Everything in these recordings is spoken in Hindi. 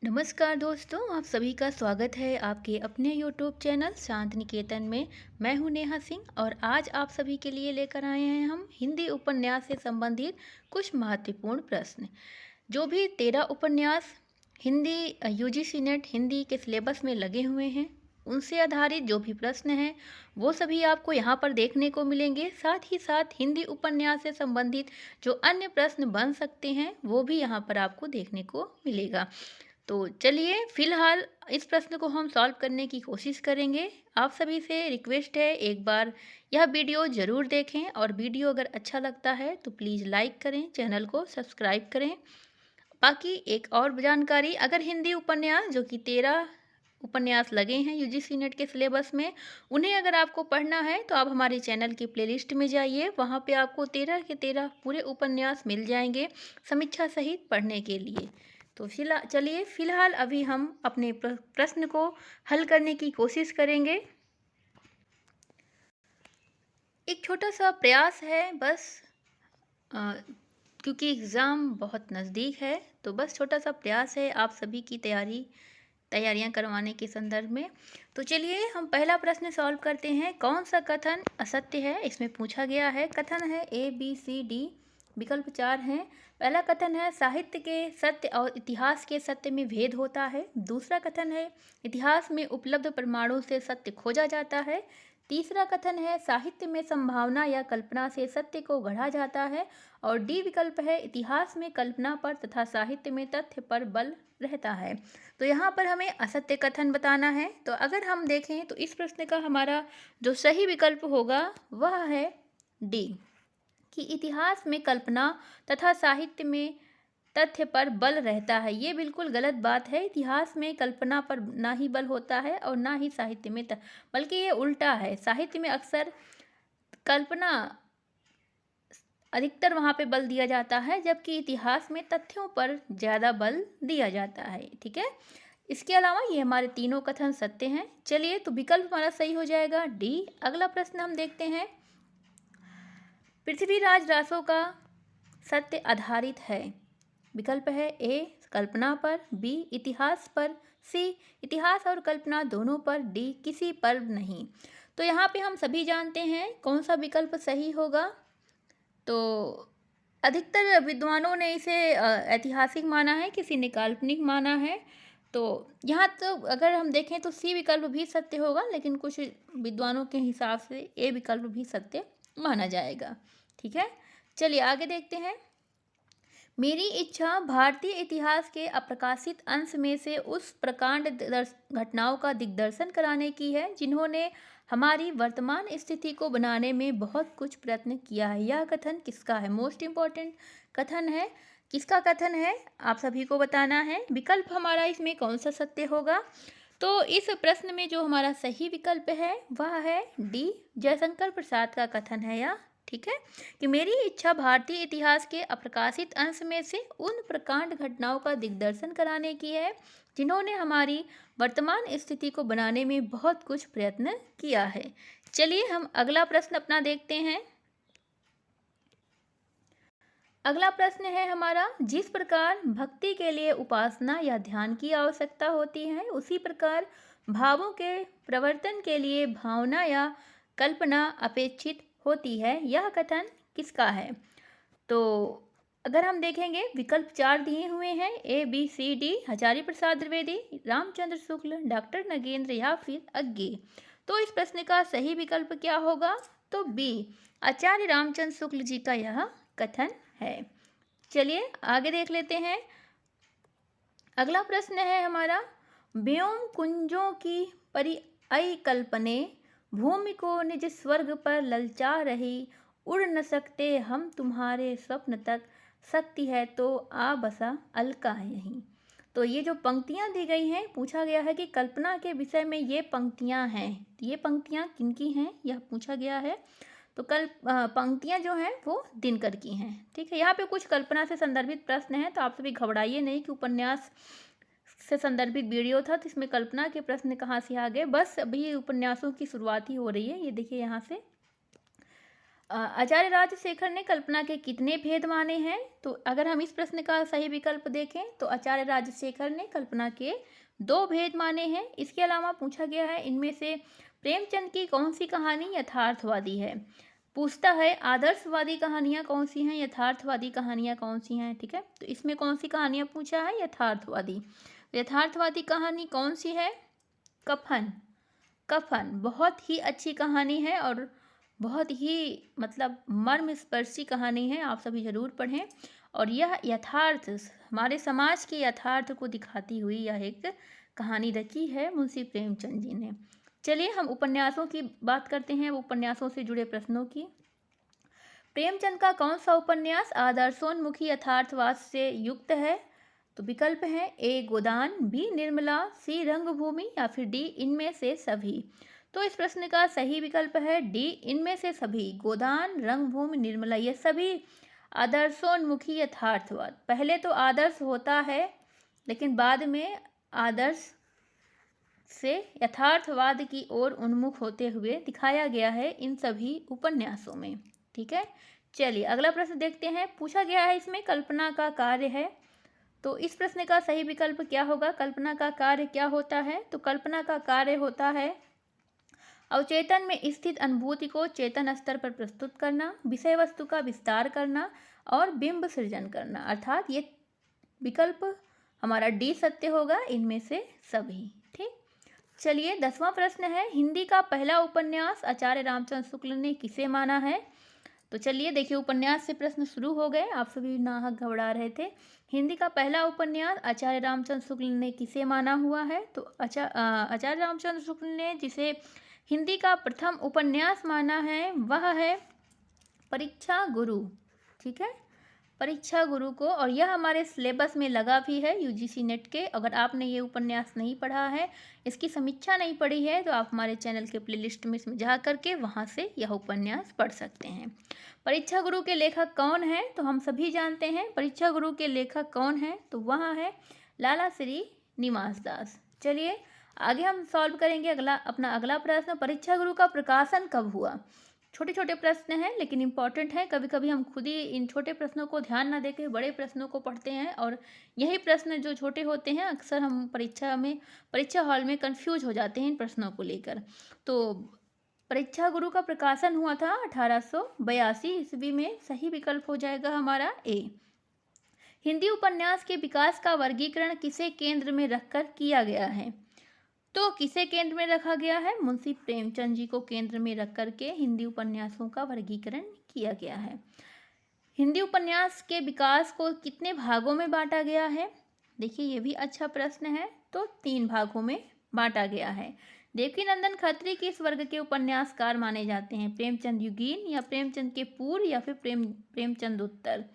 नमस्कार दोस्तों, आप सभी का स्वागत है आपके अपने YouTube चैनल शांत निकेतन में। मैं हूं नेहा सिंह और आज आप सभी के लिए लेकर आए हैं हम हिंदी उपन्यास से संबंधित कुछ महत्वपूर्ण प्रश्न। जो भी 13 उपन्यास हिंदी यूजीसी नेट हिंदी के सिलेबस में लगे हुए हैं, उनसे आधारित जो भी प्रश्न हैं वो सभी आपको यहाँ पर देखने को मिलेंगे। साथ ही साथ हिंदी उपन्यास से संबंधित जो अन्य प्रश्न बन सकते हैं वो भी यहाँ पर आपको देखने को मिलेगा। तो चलिए फिलहाल इस प्रश्न को हम सॉल्व करने की कोशिश करेंगे। आप सभी से रिक्वेस्ट है, एक बार यह वीडियो ज़रूर देखें और वीडियो अगर अच्छा लगता है तो प्लीज़ लाइक करें, चैनल को सब्सक्राइब करें। बाकी एक और जानकारी, अगर हिंदी उपन्यास जो कि 13 उपन्यास लगे हैं यूजीसी नेट के सिलेबस में, उन्हें अगर आपको पढ़ना है तो आप हमारे चैनल की प्लेलिस्ट में जाइए। वहाँ पे आपको 13 के 13 पूरे उपन्यास मिल जाएंगे समीक्षा सहित पढ़ने के लिए। तो चलिए फिलहाल अभी हम अपने प्रश्न को हल करने की कोशिश करेंगे। एक छोटा सा प्रयास है बस, क्योंकि एग्ज़ाम बहुत नज़दीक है तो बस छोटा सा प्रयास है आप सभी की तैयारियां करवाने के संदर्भ में। तो चलिए हम पहला प्रश्न सॉल्व करते हैं। कौन सा कथन असत्य है, इसमें पूछा गया है। कथन है ABCD, विकल्प 4 हैं। पहला कथन है साहित्य के सत्य और इतिहास के सत्य में भेद होता है। दूसरा कथन है इतिहास में उपलब्ध प्रमाणों से सत्य खोजा जाता है। तीसरा कथन है साहित्य में संभावना या कल्पना से सत्य को गढ़ा जाता है। और डी विकल्प है इतिहास में कल्पना पर तथा साहित्य में तथ्य पर बल रहता है। तो यहाँ पर हमें असत्य कथन बताना है। तो अगर हम देखें तो इस प्रश्न का हमारा जो सही विकल्प होगा वह है डी, कि इतिहास में कल्पना तथा साहित्य में तथ्य पर बल रहता है। ये बिल्कुल गलत बात है। इतिहास में कल्पना पर ना ही बल होता है और ना ही साहित्य में बल्कि ये उल्टा है। साहित्य में अक्सर कल्पना अधिकतर वहाँ पे बल दिया जाता है, जबकि इतिहास में तथ्यों पर ज़्यादा बल दिया जाता है। ठीक है, इसके अलावा ये हमारे तीनों कथन सत्य हैं। चलिए तो विकल्प हमारा सही हो जाएगा डी। अगला प्रश्न हम देखते हैं। पृथ्वीराज रासो का सत्य आधारित है। विकल्प है ए कल्पना पर, बी इतिहास पर, सी इतिहास और कल्पना दोनों पर, डी किसी पर नहीं। तो यहाँ पे हम सभी जानते हैं कौन सा विकल्प सही होगा। तो अधिकतर विद्वानों ने इसे ऐतिहासिक माना है, किसी ने काल्पनिक माना है। तो यहाँ तो अगर हम देखें तो सी विकल्प भी सत्य होगा, लेकिन कुछ विद्वानों के हिसाब से ए विकल्प भी सत्य माना जाएगा। ठीक है, चलिए आगे देखते हैं। मेरी इच्छा भारतीय इतिहास के अप्रकाशित अंश में से उस प्रकांड घटनाओं का दिग्दर्शन कराने की है जिन्होंने हमारी वर्तमान स्थिति को बनाने में बहुत कुछ प्रयत्न किया है। यह कथन किसका है? मोस्ट इम्पॉर्टेंट कथन है। किसका कथन है आप सभी को बताना है। विकल्प हमारा इसमें कौन सा सत्य होगा? तो इस प्रश्न में जो हमारा सही विकल्प है वह है डी, जयशंकर प्रसाद का कथन है यह। ठीक है, कि मेरी इच्छा भारतीय इतिहास के अप्रकाशित अंश में से उन प्रकांड घटनाओं का दिग्दर्शन कराने की है जिन्होंने हमारी वर्तमान स्थिति को बनाने में बहुत कुछ प्रयत्न किया है। चलिए हम अगला प्रश्न अपना देखते हैं। अगला प्रश्न है हमारा, जिस प्रकार भक्ति के लिए उपासना या ध्यान की आवश्यकता होती है उसी प्रकार भावों के प्रवर्तन के लिए भावना या कल्पना अपेक्षित होती है। यह कथन किसका है? तो अगर हम देखेंगे विकल्प 4 दिए हुए हैं ABCD, हजारी प्रसाद द्विवेदी, रामचंद्र शुक्ल, डॉक्टर नगेंद्र या फिर अज्ञे। तो इस प्रश्न का सही विकल्प क्या होगा? तो बी, आचार्य रामचंद्र शुक्ल जी का यह कथन है। चलिए आगे देख लेते हैं। अगला प्रश्न है हमारा, व्योम कुंजों की परिकल्पने भूमि को निज स्वर्ग पर ललचा रही, उड़ न सकते हम तुम्हारे स्वप्न तक, शक्ति है तो आ बसा अलका यहीं। तो ये जो पंक्तियां दी गई हैं, पूछा गया है कि कल्पना के विषय में ये पंक्तियां हैं। ये पंक्तियां किनकी हैं यह पूछा गया है। तो पंक्तियां जो हैं वो दिनकर की हैं। ठीक है, यहाँ पे कुछ कल्पना से संदर्भित प्रश्न हैं, तो आप सभी घबराइए नहीं कि उपन्यास से संदर्भित वीडियो था तो इसमें कल्पना के प्रश्न कहाँ से आ गए। बस अभी उपन्यासों की शुरुआत ही हो रही है। ये देखिए यहाँ से आचार्य राजशेखर ने कल्पना के कितने भेद माने हैं? तो अगर हम इस प्रश्न का सही विकल्प देखें तो आचार्य राजशेखर ने कल्पना के 2 भेद माने हैं। इसके अलावा पूछा गया है इनमें से प्रेमचंद की कौन सी कहानी यथार्थवादी है? पूछता है आदर्शवादी कहानियाँ कौन सी हैं, यथार्थवादी कहानियाँ कौन सी हैं, ठीक है। तो इसमें कौन सी कहानियाँ पूछा है? यथार्थवादी। तो यथार्थवादी कहानी कौन सी है? कफन। कफन बहुत ही अच्छी कहानी है और बहुत ही मतलब मर्मस्पर्शी कहानी है, आप सभी ज़रूर पढ़ें। और यह यथार्थ हमारे समाज के यथार्थ को दिखाती हुई यह एक कहानी रची है मुंशी प्रेमचंद जी ने। चलिए हम उपन्यासों की बात करते हैं, उपन्यासों से जुड़े प्रश्नों की। प्रेमचंद का कौन सा उपन्यास आदर्शोन्मुखी यथार्थवाद से युक्त है? तो विकल्प है ए गोदान, बी निर्मला, सी रंगभूमि या फिर डी इनमें से सभी। तो इस प्रश्न का सही विकल्प है डी इनमें से सभी। गोदान, रंगभूमि, निर्मला ये सभी आदर्शोन्मुखी यथार्थवाद। पहले तो आदर्श होता है लेकिन बाद में आदर्श से यथार्थवाद की ओर उन्मुख होते हुए दिखाया गया है इन सभी उपन्यासों में, ठीक है। चलिए अगला प्रश्न देखते हैं। पूछा गया है इसमें कल्पना का कार्य है, तो इस प्रश्न का सही विकल्प क्या होगा? कल्पना का कार्य क्या होता है? तो कल्पना का कार्य होता है अवचेतन में स्थित अनुभूति को चेतन स्तर पर प्रस्तुत करना, विषय वस्तु का विस्तार करना और बिंब सृजन करना। अर्थात ये विकल्प हमारा डी सत्य होगा इनमें से सभी, ठीक। चलिए 10वां प्रश्न है, हिंदी का पहला उपन्यास आचार्य रामचंद्र शुक्ल ने किसे माना है? तो चलिए देखिए उपन्यास से प्रश्न शुरू हो गए, आप सभी नाहक घबरा रहे थे। हिंदी का पहला उपन्यास आचार्य रामचंद्र शुक्ल ने किसे माना हुआ है? तो आचार्य रामचंद्र शुक्ल ने जिसे हिंदी का प्रथम उपन्यास माना है वह है परीक्षा गुरु, ठीक है, परीक्षा गुरु को। और यह हमारे सिलेबस में लगा भी है यूजीसी नेट के। अगर आपने ये उपन्यास नहीं पढ़ा है, इसकी समीक्षा नहीं पढ़ी है, तो आप हमारे चैनल के प्लेलिस्ट में इसमें जा करके वहाँ से यह उपन्यास पढ़ सकते हैं। परीक्षा गुरु के लेखक कौन हैं? तो हम सभी जानते हैं परीक्षा गुरु के लेखक कौन हैं, तो वह है लाला श्री निवास दास। चलिए आगे हम सॉल्व करेंगे अपना अगला प्रश्न, परीक्षा गुरु का प्रकाशन कब हुआ? छोटे छोटे प्रश्न हैं लेकिन इम्पॉर्टेंट है। कभी कभी हम खुद ही इन छोटे प्रश्नों को ध्यान ना देकर बड़े प्रश्नों को पढ़ते हैं और यही प्रश्न जो छोटे होते हैं अक्सर हम परीक्षा हॉल में कंफ्यूज हो जाते हैं इन प्रश्नों को लेकर। तो परीक्षा गुरु का प्रकाशन हुआ था 1882 ईस्वी में। सही विकल्प हो जाएगा हमारा ए। हिंदी उपन्यास के विकास का वर्गीकरण किसे केंद्र में रखकर किया गया है? तो किसे केंद्र में रखा गया है? मुंशी प्रेमचंद जी को केंद्र में रख करके हिंदी उपन्यासों का वर्गीकरण किया गया है। हिंदी उपन्यास के विकास को कितने भागों में बांटा गया है? देखिए ये भी अच्छा प्रश्न है। तो 3 भागों में बांटा गया है। देवकीनंदन खत्री किस वर्ग के उपन्यासकार माने जाते हैं? प्रेमचंद युगीन या प्रेमचंद के पूर्व या फिर प्रेमचंद उत्तर?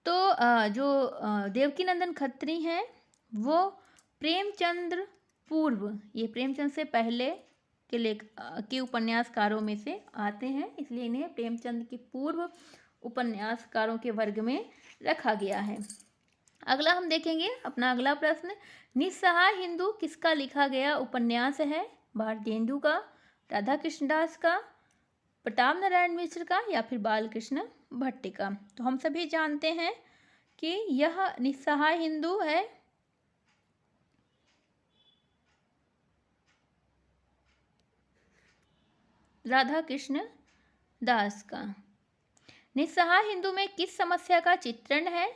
तो देवकीनंदन खत्री हैं वो प्रेमचंद्र पूर्व, ये प्रेमचंद से पहले के उपन्यासकारों में से आते हैं, इसलिए इन्हें प्रेमचंद के पूर्व उपन्यासकारों के वर्ग में रखा गया है। अगला हम देखेंगे अपना अगला प्रश्न, निस्सहाय हिंदू किसका लिखा गया उपन्यास है? भारतेंदु का, राधा कृष्णदास का, प्रताप नारायण मिश्र का या फिर बालकृष्ण भट्ट का? तो हम सभी जानते हैं कि यह निस्सहाय हिंदू है राधा कृष्ण दास का। निस्सहाय हिंदू में किस समस्या का चित्रण है?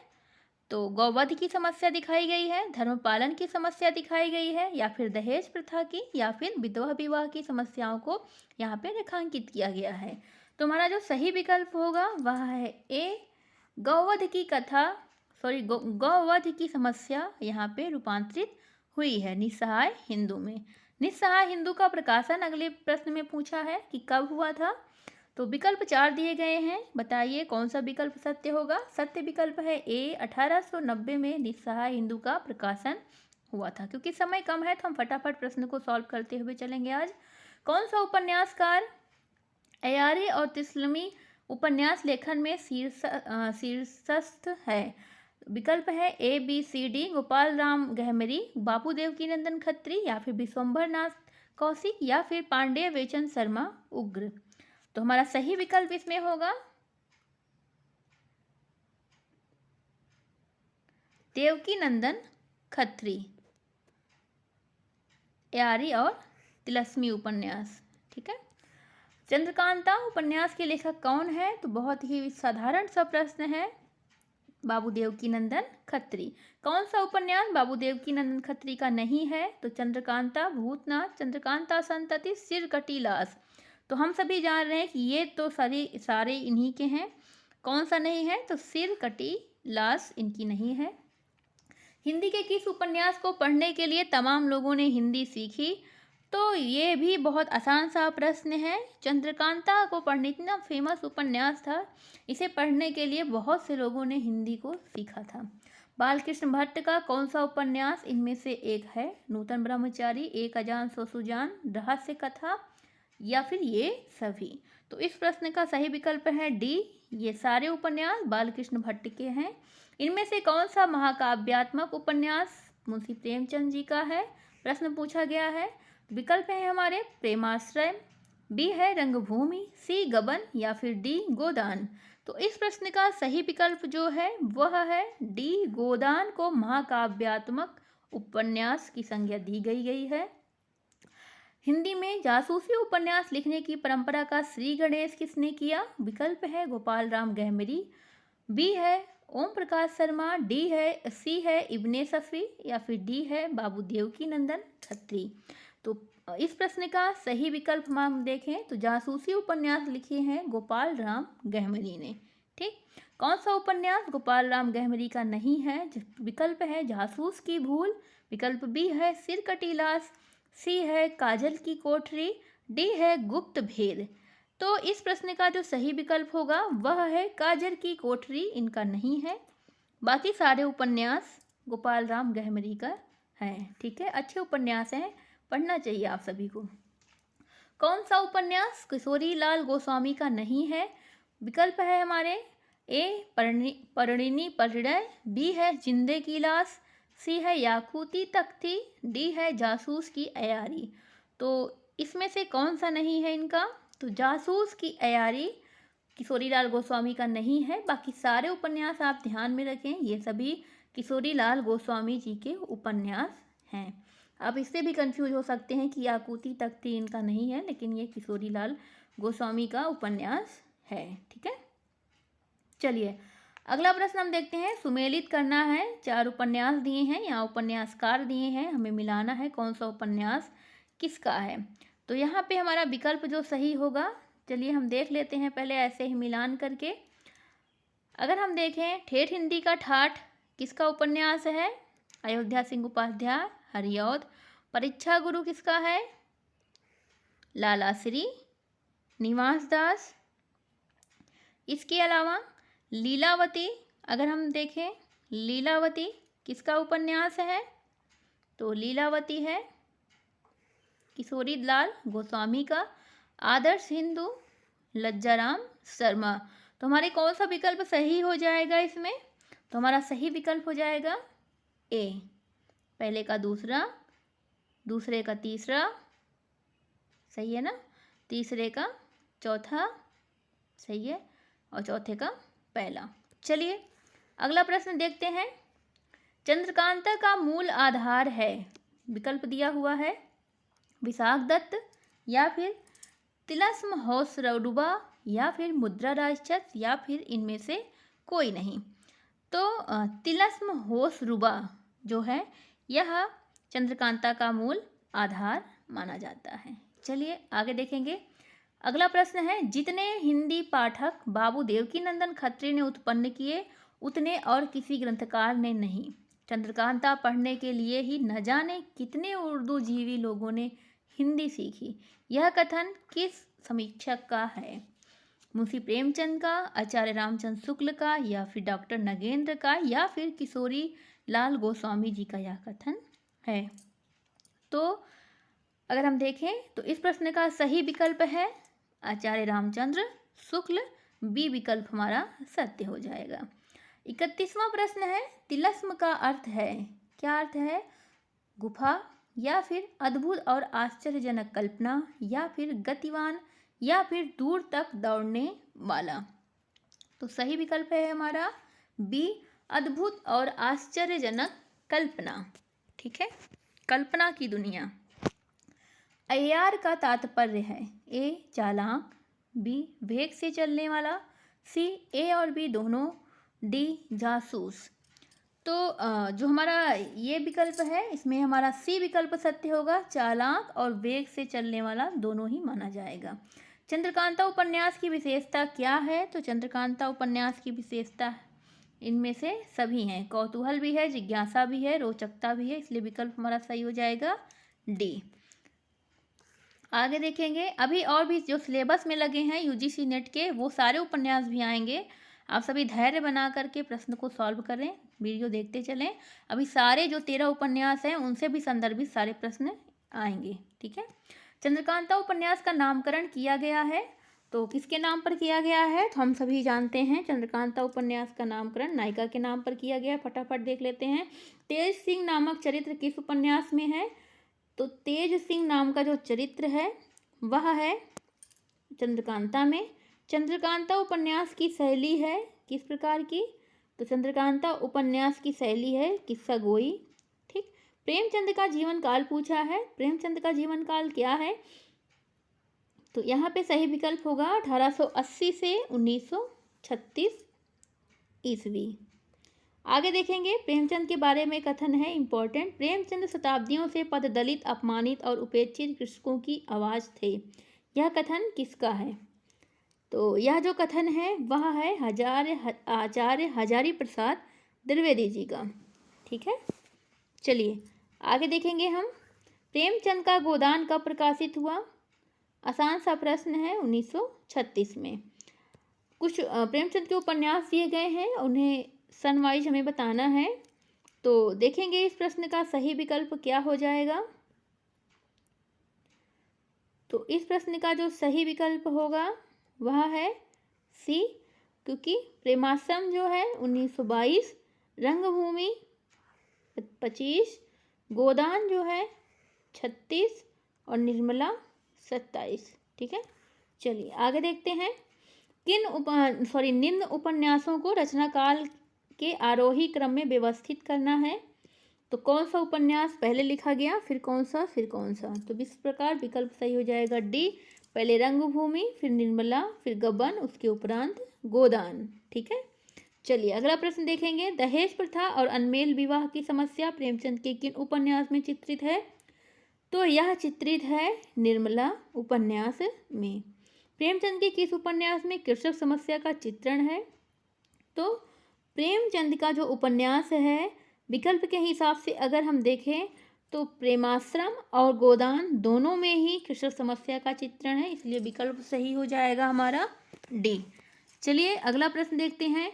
तो गौवध की समस्या दिखाई गई है, धर्मपालन की समस्या दिखाई गई है या फिर दहेज प्रथा की या फिर विधवा विवाह की समस्याओं को यहाँ पे रेखांकित किया गया है। तो हमारा जो सही विकल्प होगा वह है ए, गौवध की गौवध की समस्या यहाँ पे रूपांतरित हुई है निस्सहाय हिंदू में। निस्सहाय हिंदू का प्रकाशन अगले प्रश्न में पूछा है कि कब हुआ था? तो विकल्प 4 दिए गए हैं, बताइए कौन सा विकल्प सत्य होगा? सत्य विकल्प है ए, 1890 में निस्सहाय हिंदू का प्रकाशन हुआ था। क्योंकि समय कम है तो हम फटाफट प्रश्न को सॉल्व करते हुए चलेंगे आज। कौन सा उपन्यासकार अयारी और तिस्लमी उपन्यास लेखन में शीर्षस्थ है? विकल्प है ए, बी, सी, डी, गोपाल राम गहमरी, बाबू देवकीनंदन खत्री या फिर विश्वंभर नाथ कौशिक या फिर पांडेय वेचन शर्मा उग्र। तो हमारा सही विकल्प इसमें होगा देवकी नंदन खत्री, यारी और तिलस्मी उपन्यास। ठीक है। चंद्रकांता उपन्यास के लेखक कौन है? तो बहुत ही साधारण सा प्रश्न है, बाबू देवकी नंदन खत्री। कौन सा उपन्यास बाबू देवकी नंदन खत्री का नहीं है? तो चंद्रकांता भूतनाथ, चंद्रकांता संतति, सिरकटी लाश। तो हम सभी जान रहे हैं कि ये तो सारे इन्हीं के हैं। कौन सा नहीं है? तो सिरकटी लाश इनकी नहीं है। हिंदी के किस उपन्यास को पढ़ने के लिए तमाम लोगों ने हिंदी सीखी? तो ये भी बहुत आसान सा प्रश्न है। चंद्रकांता को पढ़ने, इतना फेमस उपन्यास था, इसे पढ़ने के लिए बहुत से लोगों ने हिंदी को सीखा था। बालकृष्ण भट्ट का कौन सा उपन्यास इनमें से एक है? नूतन ब्रह्मचारी, एक अजान सो सुजान, रहस्य कथा या फिर ये सभी। तो इस प्रश्न का सही विकल्प है डी, ये सारे उपन्यास बालकृष्ण भट्ट के हैं। इनमें से कौन सा महाकाव्यात्मक उपन्यास मुंशी प्रेमचंद जी का है? प्रश्न पूछा गया है। विकल्प है हमारे प्रेमाश्रय, बी है रंगभूमि, सी गबन या फिर डी गोदान। तो इस प्रश्न का सही विकल्प जो है वह है डी, गोदान को महाकाव्यात्मक उपन्यास की संज्ञा दी गई है। हिंदी में जासूसी उपन्यास लिखने की परंपरा का श्री गणेश किसने किया? विकल्प है गोपाल राम गहमरी, बी है ओम प्रकाश शर्मा, सी है इब्ने सफी या फिर डी है बाबू देवकी नंदन खत्री। तो इस प्रश्न का सही विकल्प हम देखें तो जासूसी उपन्यास लिखे हैं गोपाल राम गहमरी ने। ठीक। कौन सा उपन्यास गोपाल राम गहमरी का नहीं है? विकल्प है जासूस की भूल, विकल्प बी है सिरकटी लाश, सी है काजल की कोठरी, डी है गुप्त भेद। तो इस प्रश्न का जो सही विकल्प होगा वह है काजल की कोठरी, इनका नहीं है। बाकी सारे उपन्यास गोपाल राम गहमरी का है। ठीक है, अच्छे उपन्यास हैं, पढ़ना चाहिए आप सभी को। कौन सा उपन्यास किशोरी लाल गोस्वामी का नहीं है? विकल्प है हमारे ए परिणीनी परिणय, बी है जिंदे की लाश, सी है याकूती तख्ती, डी है जासूस की अयारी। तो इसमें से कौन सा नहीं है इनका? तो जासूस की अयारी किशोरी लाल गोस्वामी का नहीं है। बाकी सारे उपन्यास आप ध्यान में रखें, ये सभी किशोरी लाल गोस्वामी जी के उपन्यास हैं। आप इससे भी कंफ्यूज हो सकते हैं कि याकूती तख्ती इनका नहीं है, लेकिन ये किशोरी लाल गोस्वामी का उपन्यास है। ठीक है, चलिए अगला प्रश्न हम देखते हैं। सुमेलित करना है, 4 उपन्यास दिए हैं, यहाँ उपन्यासकार दिए हैं, हमें मिलाना है कौन सा उपन्यास किसका है। तो यहाँ पे हमारा विकल्प जो सही होगा, चलिए हम देख लेते हैं पहले ऐसे ही मिलान करके। अगर हम देखें ठेठ हिंदी का ठाठ किसका उपन्यास है? अयोध्या सिंह उपाध्याय, हरिऔध। परीक्षा गुरु किसका है? लाला श्री निवास दास। इसके अलावा लीलावती, अगर हम देखें लीलावती किसका उपन्यास है? तो लीलावती है किशोरी लाल गोस्वामी का। आदर्श हिंदू लज्जाराम शर्मा। तो हमारे कौन सा विकल्प सही हो जाएगा इसमें? तो हमारा सही विकल्प हो जाएगा ए, पहले का दूसरा, दूसरे का तीसरा, सही है ना, तीसरे का चौथा, सही है, और चौथे का पहला। चलिए अगला प्रश्न देखते हैं। चंद्रकांता का मूल आधार है, विकल्प दिया हुआ है विशाख दत्त या फिर तिलस्म होसरुबा या फिर मुद्रा राजचंद या फिर इनमें से कोई नहीं। तो तिलस्म होसरुबा जो है यह चंद्रकांता का मूल आधार माना जाता है। चलिए आगे देखेंगे। अगला प्रश्न है, जितने हिंदी पाठक बाबू देवकी नंदन खत्री ने उत्पन्न किए उतने और किसी ग्रंथकार ने नहीं। चंद्रकांता पढ़ने के लिए ही न जाने कितने उर्दू जीवी लोगों ने हिंदी सीखी। यह कथन किस समीक्षक का है? मुंशी प्रेमचंद का, आचार्य रामचंद्र शुक्ल का, या फिर डॉक्टर नगेंद्र का, या फिर किशोरी लाल गोस्वामी जी का यह कथन है। तो अगर हम देखें तो इस प्रश्न का सही विकल्प है आचार्य रामचंद्र शुक्ल, बी विकल्प हमारा सत्य हो जाएगा। 31वां प्रश्न है, तिलस्म का अर्थ है, क्या अर्थ है? गुफा या फिर अद्भुत और आश्चर्यजनक कल्पना या फिर गतिवान या फिर दूर तक दौड़ने वाला। तो सही विकल्प है हमारा बी, अद्भुत और आश्चर्यजनक कल्पना। ठीक है, कल्पना की दुनिया। अय्यार का तात्पर्य है ए चालाक, बी वेग से चलने वाला, सी ए और बी दोनों, डी जासूस। तो जो हमारा ये विकल्प है इसमें हमारा सी विकल्प सत्य होगा, चालाक और वेग से चलने वाला दोनों ही माना जाएगा। चंद्रकांता उपन्यास की विशेषता क्या है? तो चंद्रकांता उपन्यास की विशेषता इनमें से सभी हैं, कौतूहल भी है, जिज्ञासा भी है, रोचकता भी है, इसलिए विकल्प हमारा सही हो जाएगा डी। आगे देखेंगे, अभी और भी जो सिलेबस में लगे हैं यूजीसी नेट के वो सारे उपन्यास भी आएंगे। आप सभी धैर्य बना करके प्रश्न को सॉल्व करें, वीडियो देखते चलें। अभी सारे जो 13 उपन्यास हैं उनसे भी संदर्भित सारे प्रश्न आएंगे। ठीक है, चंद्रकांता उपन्यास का नामकरण किया गया है, तो किसके नाम पर किया गया है? तो हम सभी जानते हैं चंद्रकांता उपन्यास का नामकरण नायिका के नाम पर किया गया है। फटाफट देख लेते हैं। तेज सिंह नामक चरित्र किस उपन्यास में है? तो तेज सिंह नाम का जो चरित्र है वह है चंद्रकांता में। चंद्रकांता उपन्यास की शैली है किस प्रकार की? तो चंद्रकांता उपन्यास की शैली है किस्सा गोई। ठीक, प्रेमचंद का जीवन काल पूछा है, प्रेमचंद का जीवन काल क्या है? तो यहाँ पे सही विकल्प होगा 1880 से 1936 ईस्वी। आगे देखेंगे, प्रेमचंद के बारे में कथन है इम्पोर्टेंट। प्रेमचंद शताब्दियों से पददलित, अपमानित और उपेक्षित कृषकों की आवाज़ थे। यह कथन किसका है? तो यह जो कथन है वह है आचार्य हजारी प्रसाद द्विवेदी जी का। ठीक है, चलिए आगे देखेंगे हम। प्रेमचंद का गोदान कब प्रकाशित हुआ? आसान सा प्रश्न है, 1936 में। कुछ प्रेमचंद के उपन्यास दिए गए हैं, उन्हें सन वाइज हमें बताना है। तो देखेंगे इस प्रश्न का सही विकल्प क्या हो जाएगा। तो इस प्रश्न का जो सही विकल्प होगा वह है सी, क्योंकि प्रेमाश्रम जो है 1922, रंगभूमि 25, गोदान जो है 36 और निर्मला 27। ठीक है, चलिए आगे देखते हैं। निम्न उपन्यासों को रचना काल के आरोही क्रम में व्यवस्थित करना है। तो कौन सा उपन्यास पहले लिखा गया, फिर कौन सा, फिर कौन सा? तो इस प्रकार विकल्प सही हो जाएगा डी, पहले रंगभूमि, फिर निर्मला, फिर गबन, उसके उपरांत गोदान। ठीक है, चलिए अगला प्रश्न देखेंगे। दहेज प्रथा और अनमेल विवाह की समस्या प्रेमचंद के किन उपन्यास में चित्रित है? तो यह चित्रित है निर्मला उपन्यास में। प्रेमचंद के किस उपन्यास में कृषक समस्या का चित्रण है? तो प्रेमचंद का जो उपन्यास है विकल्प के हिसाब से अगर हम देखें तो प्रेमाश्रम और गोदान दोनों में ही कृषक समस्या का चित्रण है, इसलिए विकल्प सही हो जाएगा हमारा डी। चलिए अगला प्रश्न देखते हैं।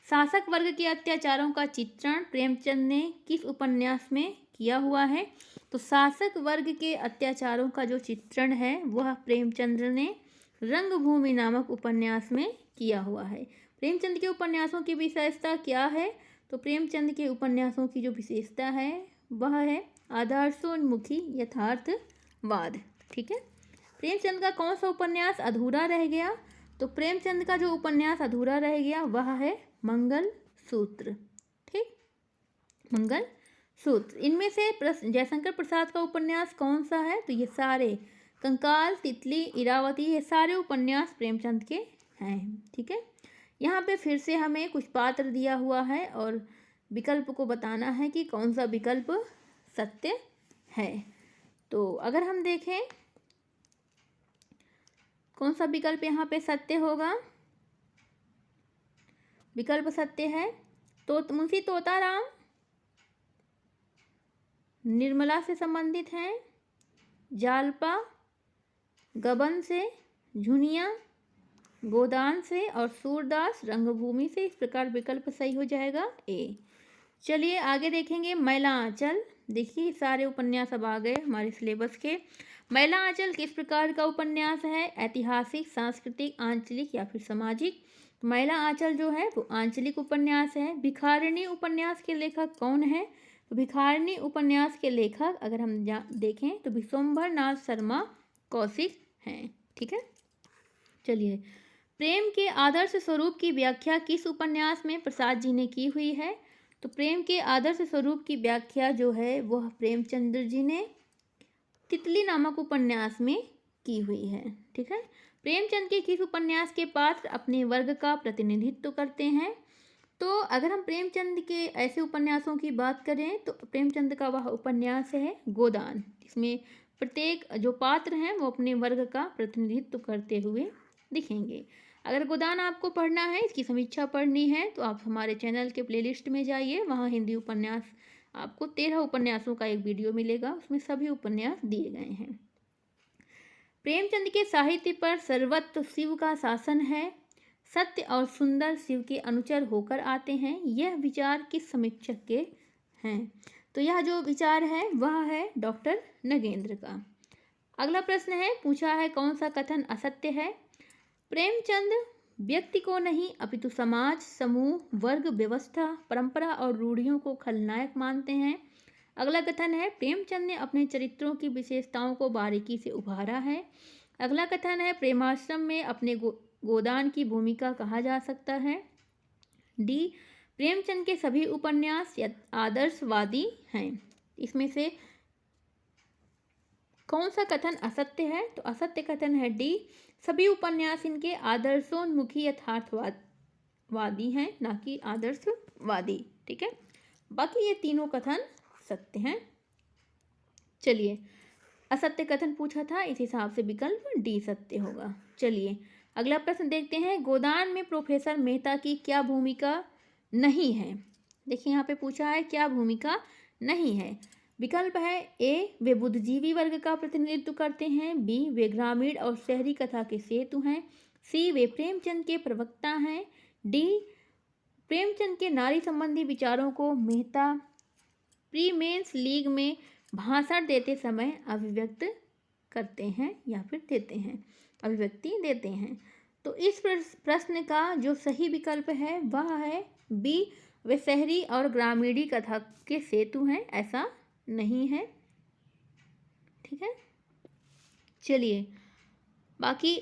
शासक वर्ग के अत्याचारों का चित्रण प्रेमचंद ने किस उपन्यास में किया हुआ है? तो शासक वर्ग के अत्याचारों का जो चित्रण है वह प्रेमचंद ने रंगभूमि नामक उपन्यास में किया हुआ है। प्रेमचंद के उपन्यासों की विशेषता क्या है? तो प्रेमचंद के उपन्यासों की जो विशेषता है वह है आदर्शोन्मुखी यथार्थवाद। ठीक है, प्रेमचंद का कौन सा उपन्यास अधूरा रह गया? तो प्रेमचंद का जो उपन्यास अधूरा रह गया वह है मंगल सूत्र। ठीक, मंगल सूत्र। इनमें से जयशंकर प्रसाद का उपन्यास कौन सा है? तो ये सारे कंकाल, तितली, इरावती, ये सारे उपन्यास प्रेमचंद के हैं। ठीक है, यहाँ पे फिर से हमें कुछ पात्र दिया हुआ है और विकल्प को बताना है कि कौन सा विकल्प सत्य है। तो अगर हम देखें कौन सा विकल्प यहाँ पे सत्य होगा, विकल्प सत्य है तो मुंशी तोताराम निर्मला से संबंधित हैं, जालपा गबन से, झुनिया गोदान से और सूरदास रंगभूमि से। इस प्रकार विकल्प सही हो जाएगा ए। चलिए आगे देखेंगे मैला आंचल। देखिए सारे उपन्यास अब आ गए हमारे सिलेबस के। मैला आंचल किस प्रकार का उपन्यास है? ऐतिहासिक, सांस्कृतिक, आंचलिक या फिर सामाजिक? मैला आंचल जो है वो आंचलिक उपन्यास है। भिखारिणी उपन्यास के लेखक कौन है? तो भिखारिणी उपन्यास के लेखक अगर हम देखें तो विश्वंभर नाथ शर्मा कौशिक हैं। ठीक है, चलिए, प्रेम के आदर्श स्वरूप की व्याख्या किस उपन्यास में प्रसाद जी ने की हुई है? तो प्रेम के आदर्श स्वरूप की व्याख्या जो है वह प्रेमचंद्र जी ने तितली नामक उपन्यास में की हुई है। ठीक है, प्रेमचंद के किस उपन्यास के पात्र अपने वर्ग का प्रतिनिधित्व करते हैं? तो अगर हम प्रेमचंद के ऐसे उपन्यासों की बात करें तो प्रेमचंद का वह उपन्यास है गोदान। इसमें प्रत्येक जो पात्र हैं वो अपने वर्ग का प्रतिनिधित्व करते हुए दिखेंगे। अगर गोदान आपको पढ़ना है, इसकी समीक्षा पढ़नी है, तो आप हमारे चैनल के प्लेलिस्ट में जाइए, वहाँ हिंदी उपन्यास आपको 13 उपन्यासों का एक वीडियो मिलेगा, उसमें सभी उपन्यास दिए गए हैं। प्रेमचंद के साहित्य पर सर्वत्र शिव का शासन है, सत्य और सुंदर शिव के अनुचर होकर आते हैं। यह विचार किस समीक्षक के हैं? तो यह जो विचार है वह है डॉक्टर नगेंद्र का। अगला प्रश्न है, पूछा है कौन सा कथन असत्य है? प्रेमचंद व्यक्ति को नहीं अपितु समाज, समूह, वर्ग, व्यवस्था, परंपरा और रूढ़ियों को खलनायक मानते हैं। अगला कथन है, प्रेमचंद ने अपने चरित्रों की विशेषताओं को बारीकी से उभारा है। अगला कथन है, प्रेमाश्रम में अपने गोदान की भूमिका कहा जा सकता है। डी, प्रेमचंद के सभी उपन्यास आदर्शवादी हैं। इसमें से कौन सा कथन असत्य है? तो असत्य कथन है डी, सभी उपन्यास इनके आदर्शोन्मुखी यथार्थवादी हैं, ना कि आदर्शवादी। ठीक है, बाकी ये तीनों कथन सत्य हैं। चलिए, असत्य कथन पूछा था, इस हिसाब से विकल्प डी सत्य होगा। चलिए, अगला प्रश्न देखते हैं, गोदान में प्रोफेसर मेहता की क्या भूमिका नहीं है? देखिए, यहाँ पे पूछा है क्या भूमिका नहीं है। विकल्प है ए, वे बुद्धिजीवी वर्ग का प्रतिनिधित्व करते हैं। बी, वे ग्रामीण और शहरी कथा के सेतु हैं। सी, वे प्रेमचंद के प्रवक्ता हैं। डी, प्रेमचंद के नारी संबंधी विचारों को मेहता प्री मेंस लीग में भाषण देते समय अभिव्यक्त करते हैं या फिर देते हैं, अभिव्यक्ति देते हैं। तो इस प्रश्न का जो सही विकल्प है वह है बी, वे शहरी और ग्रामीणी कथा के सेतु हैं। ऐसा नहीं है। ठीक है, चलिए, बाकी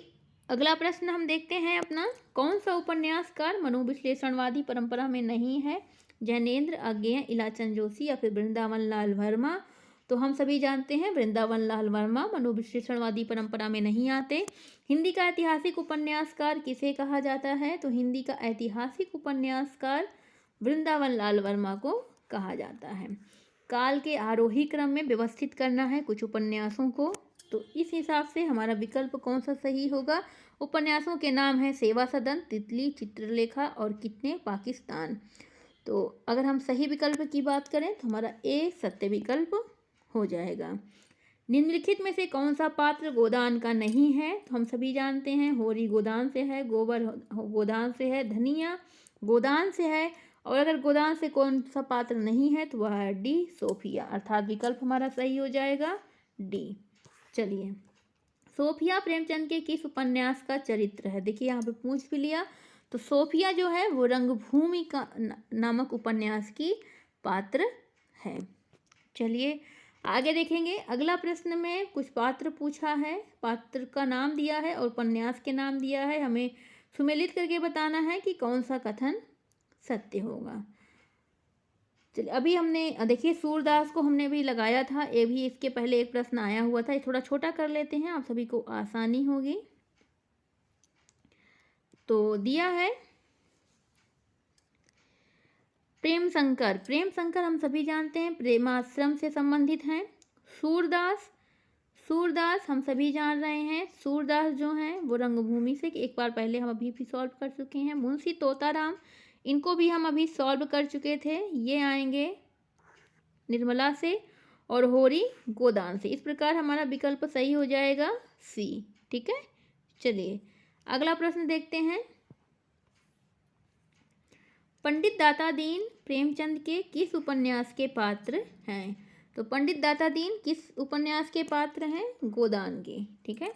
अगला प्रश्न हम देखते हैं अपना, कौन सा उपन्यासकार मनोविश्लेषणवादी परंपरा में नहीं है? जैनेन्द्र, अज्ञेय, इलाचंद जोशी या फिर वृंदावन लाल वर्मा? तो हम सभी जानते हैं वृंदावन लाल वर्मा मनोविश्लेषणवादी परंपरा में नहीं आते। हिंदी का ऐतिहासिक उपन्यासकार किसे कहा जाता है? तो हिंदी का ऐतिहासिक उपन्यासकार वृंदावन लाल वर्मा को कहा जाता है। काल के आरोही क्रम में व्यवस्थित करना है कुछ उपन्यासों को, तो इस हिसाब से हमारा विकल्प कौन सा सही होगा? उपन्यासों के नाम है सेवा सदन, तितली, चित्रलेखा और कितने पाकिस्तान। तो अगर हम सही विकल्प की बात करें तो हमारा ए सत्य विकल्प हो जाएगा। निम्नलिखित में से कौन सा पात्र गोदान का नहीं है? तो हम सभी जानते हैं होरी गोदान से है, गोबर गोदान से है, धनिया गोदान से है, और अगर गोदान से कौन सा पात्र नहीं है तो वह है डी, सोफिया। अर्थात विकल्प हमारा सही हो जाएगा डी। चलिए, सोफिया प्रेमचंद के किस उपन्यास का चरित्र है? देखिए, यहाँ पे पूछ भी लिया, तो सोफिया जो है वो रंगभूमि का नामक उपन्यास की पात्र है। चलिए, आगे देखेंगे। अगला प्रश्न में कुछ पात्र पूछा है, पात्र का नाम दिया है और उपन्यास के नाम दिया है, हमें सुमेलित करके बताना है कि कौन सा कथन सत्य होगा। चलिए, अभी हमने देखिए सूरदास को हमने भी लगाया था, ये भी इसके पहले एक प्रश्न आया हुआ था, ये थोड़ा छोटा कर लेते हैं, आप सभी को आसानी होगी। तो दिया है प्रेम शंकर। प्रेम शंकर हम सभी जानते हैं प्रेमाश्रम से संबंधित हैं। सूरदास हम सभी जान रहे हैं, सूरदास जो हैं वो रंगभूमि से, एक बार पहले हम अभी भी सॉल्व कर चुके हैं। मुंशी तोताराम, इनको भी हम अभी सॉल्व कर चुके थे, ये आएंगे निर्मला से, और होरी गोदान से। इस प्रकार हमारा विकल्प सही हो जाएगा सी। ठीक है, चलिए अगला प्रश्न देखते हैं। पंडित दाता दीन प्रेमचंद के किस उपन्यास के पात्र हैं? तो पंडित दाता दीन किस उपन्यास के पात्र हैं? गोदान के। ठीक है,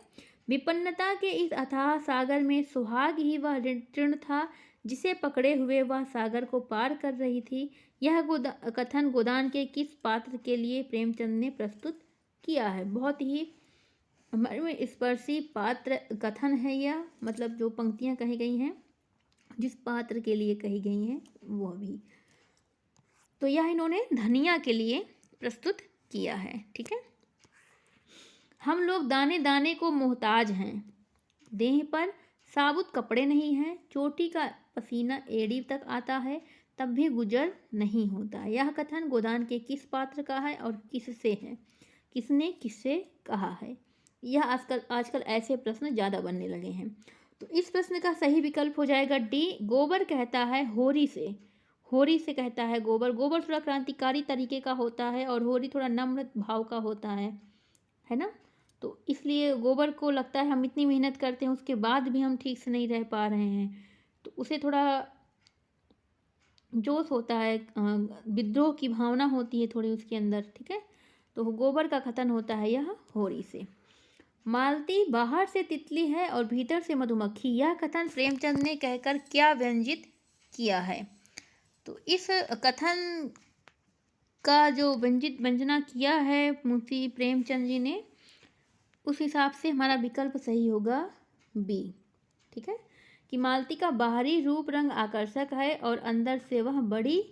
विपन्नता के इस अथाह सागर में सुहाग ही वह ऋण था जिसे पकड़े हुए वह सागर को पार कर रही थी। यह कथन गोदान के किस पात्र के लिए प्रेमचंद ने प्रस्तुत किया है? बहुत ही स्पर्शी पात्र कथन है यह, मतलब जो पंक्तियाँ कही गई हैं जिस पात्र के लिए कही गई हैं वो भी। तो यह इन्होंने धनिया के लिए प्रस्तुत किया है। ठीक है। हम लोग दाने दाने को मोहताज हैं, देह पर साबुत कपड़े नहीं हैं, चोटी का पसीना एड़ी तक आता है तब भी गुजर नहीं होता। यह कथन गोदान के किस पात्र का है और किससे है, किसने किससे कहा है? यह आजकल ऐसे प्रश्न ज़्यादा बनने लगे हैं। तो इस प्रश्न का सही विकल्प हो जाएगा डी। गोबर कहता है होरी से, होरी से कहता है गोबर। गोबर थोड़ा क्रांतिकारी तरीके का होता है और होरी थोड़ा नम्र भाव का होता है ना। तो इसलिए गोबर को लगता है हम इतनी मेहनत करते हैं उसके बाद भी हम ठीक से नहीं रह पा रहे हैं, तो उसे थोड़ा जोश होता है, विद्रोह की भावना होती है थोड़ी उसके अंदर। ठीक है। तो गोबर का कथन होता है यह होरी से। मालती बाहर से तितली है और भीतर से मधुमक्खी, यह कथन प्रेमचंद ने कहकर क्या व्यंजित किया है? तो इस कथन का जो व्यंजना किया है मुंशी प्रेमचंद जी ने, उस हिसाब से हमारा विकल्प सही होगा बी। ठीक है। कि मालती का बाहरी रूप रंग आकर्षक है और अंदर से वह बड़ी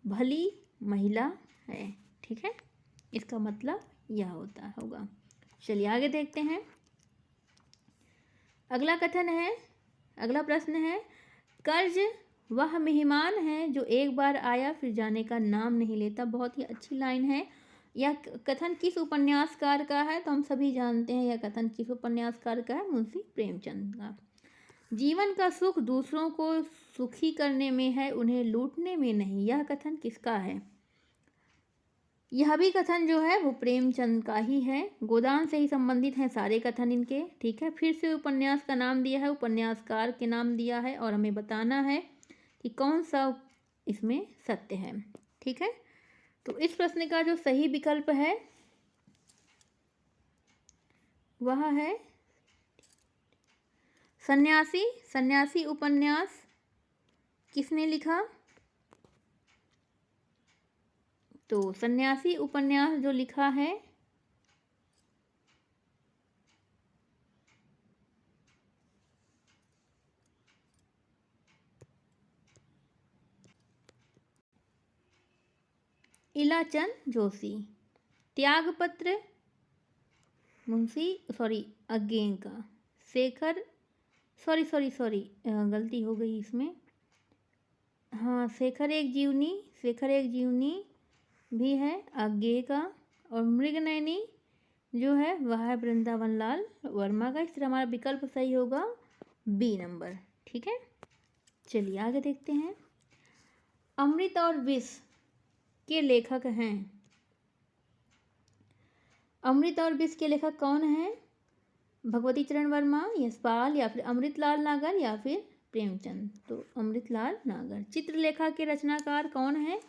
भली महिला है। ठीक है। इसका मतलब यह होता होगा। चलिए आगे देखते हैं। अगला कथन है, अगला प्रश्न है, कर्ज वह मेहमान है जो एक बार आया फिर जाने का नाम नहीं लेता। बहुत ही अच्छी लाइन है। यह कथन किस उपन्यासकार का है? तो हम सभी जानते हैं यह कथन किस उपन्यासकार का है, मुंशी प्रेमचंद का। जीवन का सुख दूसरों को सुखी करने में है, उन्हें लूटने में नहीं। यह कथन किसका है? यह भी कथन जो है वो प्रेमचंद का ही है। गोदान से ही संबंधित हैं सारे कथन इनके। ठीक है। फिर से उपन्यास का नाम दिया है, उपन्यासकार के नाम दिया है और हमें बताना है कि कौन सा इसमें सत्य है। ठीक है। तो इस प्रश्न का जो सही विकल्प है वह है सन्यासी। सन्यासी उपन्यास किसने लिखा? तो सन्यासी उपन्यास जो लिखा है इलाचंद जोशी। त्यागपत्र मुंशी अज्ञे का। शेखर गलती हो गई इसमें। हाँ, शेखर एक जीवनी भी है अज्ञे का। और मृगनयनी जो है वह है वृंदावन लाल वर्मा का। इस तरह हमारा विकल्प सही होगा बी नंबर। ठीक है। चलिए आगे देखते हैं। अमृत और विष के लेखक हैं। अमृत और विष के लेखक कौन हैं? भगवती चरण वर्मा, यशपाल, या फिर अमृतलाल नागर, या फिर प्रेमचंद। तो अमृतलाल नागर। चित्रलेखा के रचनाकार कौन हैं?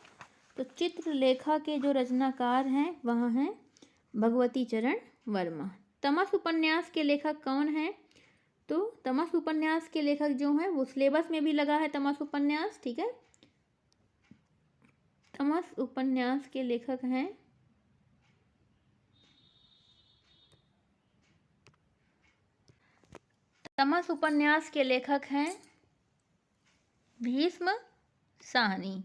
तो चित्रलेखा के जो रचनाकार हैं वह हैं भगवती चरण वर्मा। तमस उपन्यास के लेखक कौन हैं? तो तमस उपन्यास के लेखक जो हैं वो सिलेबस में भी लगा है तमस उपन्यास। ठीक है। तमस उपन्यास के लेखक हैं तमस उपन्यास के लेखक हैं भीष्म साहनी।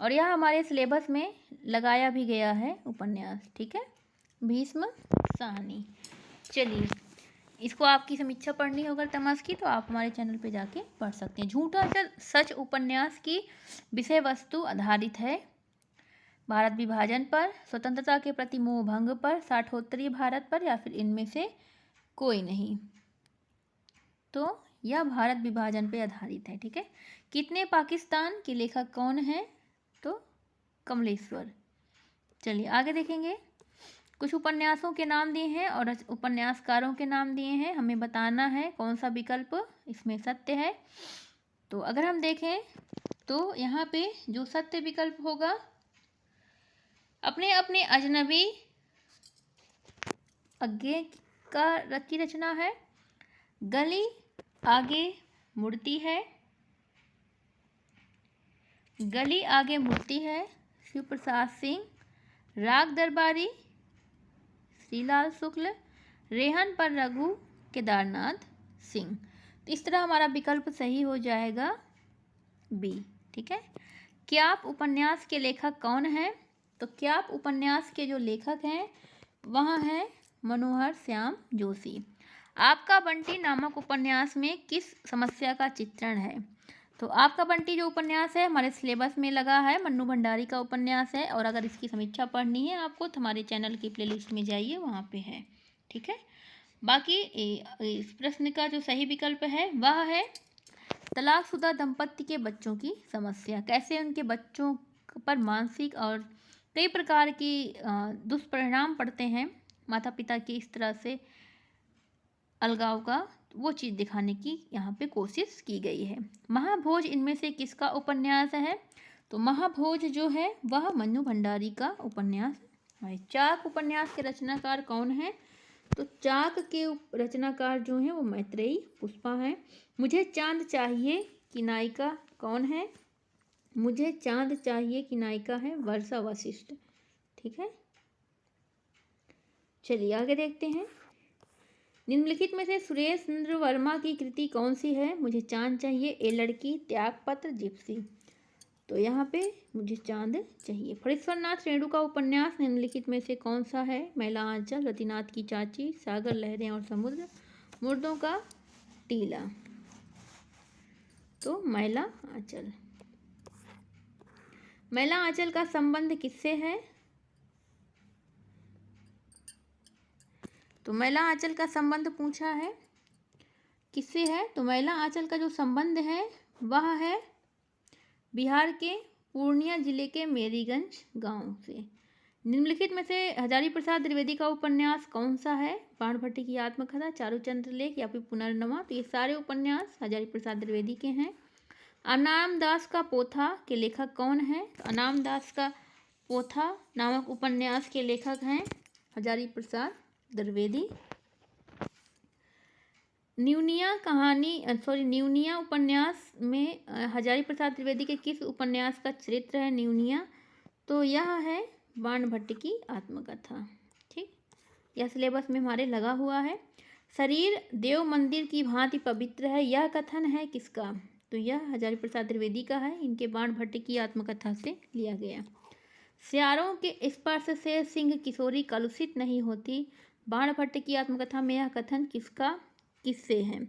और यह हमारे सिलेबस में लगाया भी गया है उपन्यास। ठीक है। भीष्म साहनी। चलिए इसको आपकी समीक्षा पढ़नी होगा तमस की, तो आप हमारे चैनल पे जाके पढ़ सकते हैं। झूठा सच उपन्यास की विषय वस्तु आधारित है भारत विभाजन पर, स्वतंत्रता के प्रति मोह भंग पर, साठोत्तरीय भारत पर, या फिर इनमें से कोई नहीं। तो यह भारत विभाजन पे आधारित है। ठीक है। कितने पाकिस्तान के लेखक कौन हैं? तो कमलेश्वर। चलिए आगे देखेंगे। कुछ उपन्यासों के नाम दिए हैं और उपन्यासकारों के नाम दिए हैं, हमें बताना है कौन सा विकल्प इसमें सत्य है। तो अगर हम देखें तो यहाँ पे जो सत्य विकल्प होगा, अपने अपने अजनबी अज्ञे की रचना है। गली आगे मुड़ती है, गली आगे मुड़ती है शिव प्रसाद सिंह। राग दरबारी श्रीलाल शुक्ल। रेहन पर रघु केदारनाथ सिंह। तो इस तरह हमारा विकल्प सही हो जाएगा बी। ठीक है। क्याप उपन्यास के लेखक कौन है? तो क्याप उपन्यास के जो लेखक हैं वह हैं मनोहर श्याम जोशी। आपका बंटी नामक उपन्यास में किस समस्या का चित्रण है? तो आपका बंटी जो उपन्यास है हमारे सिलेबस में लगा है, मन्नू भंडारी का उपन्यास है। और अगर इसकी समीक्षा पढ़नी है आपको तो हमारे चैनल की प्लेलिस्ट में जाइए, वहाँ पे है। ठीक है। बाकी इस प्रश्न का जो सही विकल्प है वह है तलाकशुदा दंपत्ति के बच्चों की समस्या। कैसे उनके बच्चों पर मानसिक और कई प्रकार की दुष्परिणाम पड़ते हैं माता पिता की इस तरह से अलगाव का, वो चीज़ दिखाने की यहाँ पे कोशिश की गई है। महाभोज इनमें से किसका उपन्यास है? तो महाभोज जो है वह मन्नू भंडारी का उपन्यास है। चाक उपन्यास के रचनाकार कौन है? तो चाक के रचनाकार जो हैं वो मैत्रेयी पुष्पा हैं। मुझे चांद चाहिए की नायिका कौन है? मुझे चांद चाहिए की नायिका है वर्षा वशिष्ठ। ठीक है। चलिए आगे देखते हैं। निम्नलिखित में से सुरेश चंद्र वर्मा की कृति कौन सी है? मुझे चांद चाहिए, ए लड़की, त्यागपत्र, जिप्सी। तो यहाँ पे मुझे चांद चाहिए। फणीश्वरनाथ रेणु का उपन्यास निम्नलिखित में से कौन सा है? मैला आंचल, रतिनाथ की चाची, सागर, लहरें और समुद्र, मुर्दों का टीला। तो मैला आंचल। मैला आंचल का संबंध किससे है? तो मैला आंचल का संबंध पूछा है किससे है? तो मैला आंचल का जो संबंध है वह है बिहार के पूर्णिया जिले के मेरीगंज गांव से। निम्नलिखित में से हजारी प्रसाद द्विवेदी का उपन्यास कौन सा है? बाणभट्ट की आत्मकथा, चारुचंद्र लेख या फिर पुनर्नवा। तो ये सारे उपन्यास हजारी प्रसाद द्विवेदी के हैं। अनाम दास का पोथा के लेखक कौन है? तो अनाम दास का पोथा नामक उपन्यास के लेखक हैं हजारी प्रसाद द्विवेदी। न्यूनिया उपन्यास में हजारी प्रसाद द्विवेदी के किस उपन्यास का चरित्र है न्यूनिया? तो यह है बाणभट्ट की आत्मकथा। ठीक, यह सिलेबस में हमारे लगा हुआ है। शरीर देव मंदिर की भांति पवित्र है, यह कथन है किसका? तो यह हजारी प्रसाद द्विवेदी का है, इनके बाणभट्ट की आत्मकथा से लिया गया। सियारों के स्पर्श से सिंह किशोरी कलुषित नहीं होती, बाणभट्ट की आत्मकथा में यह कथन किससे है?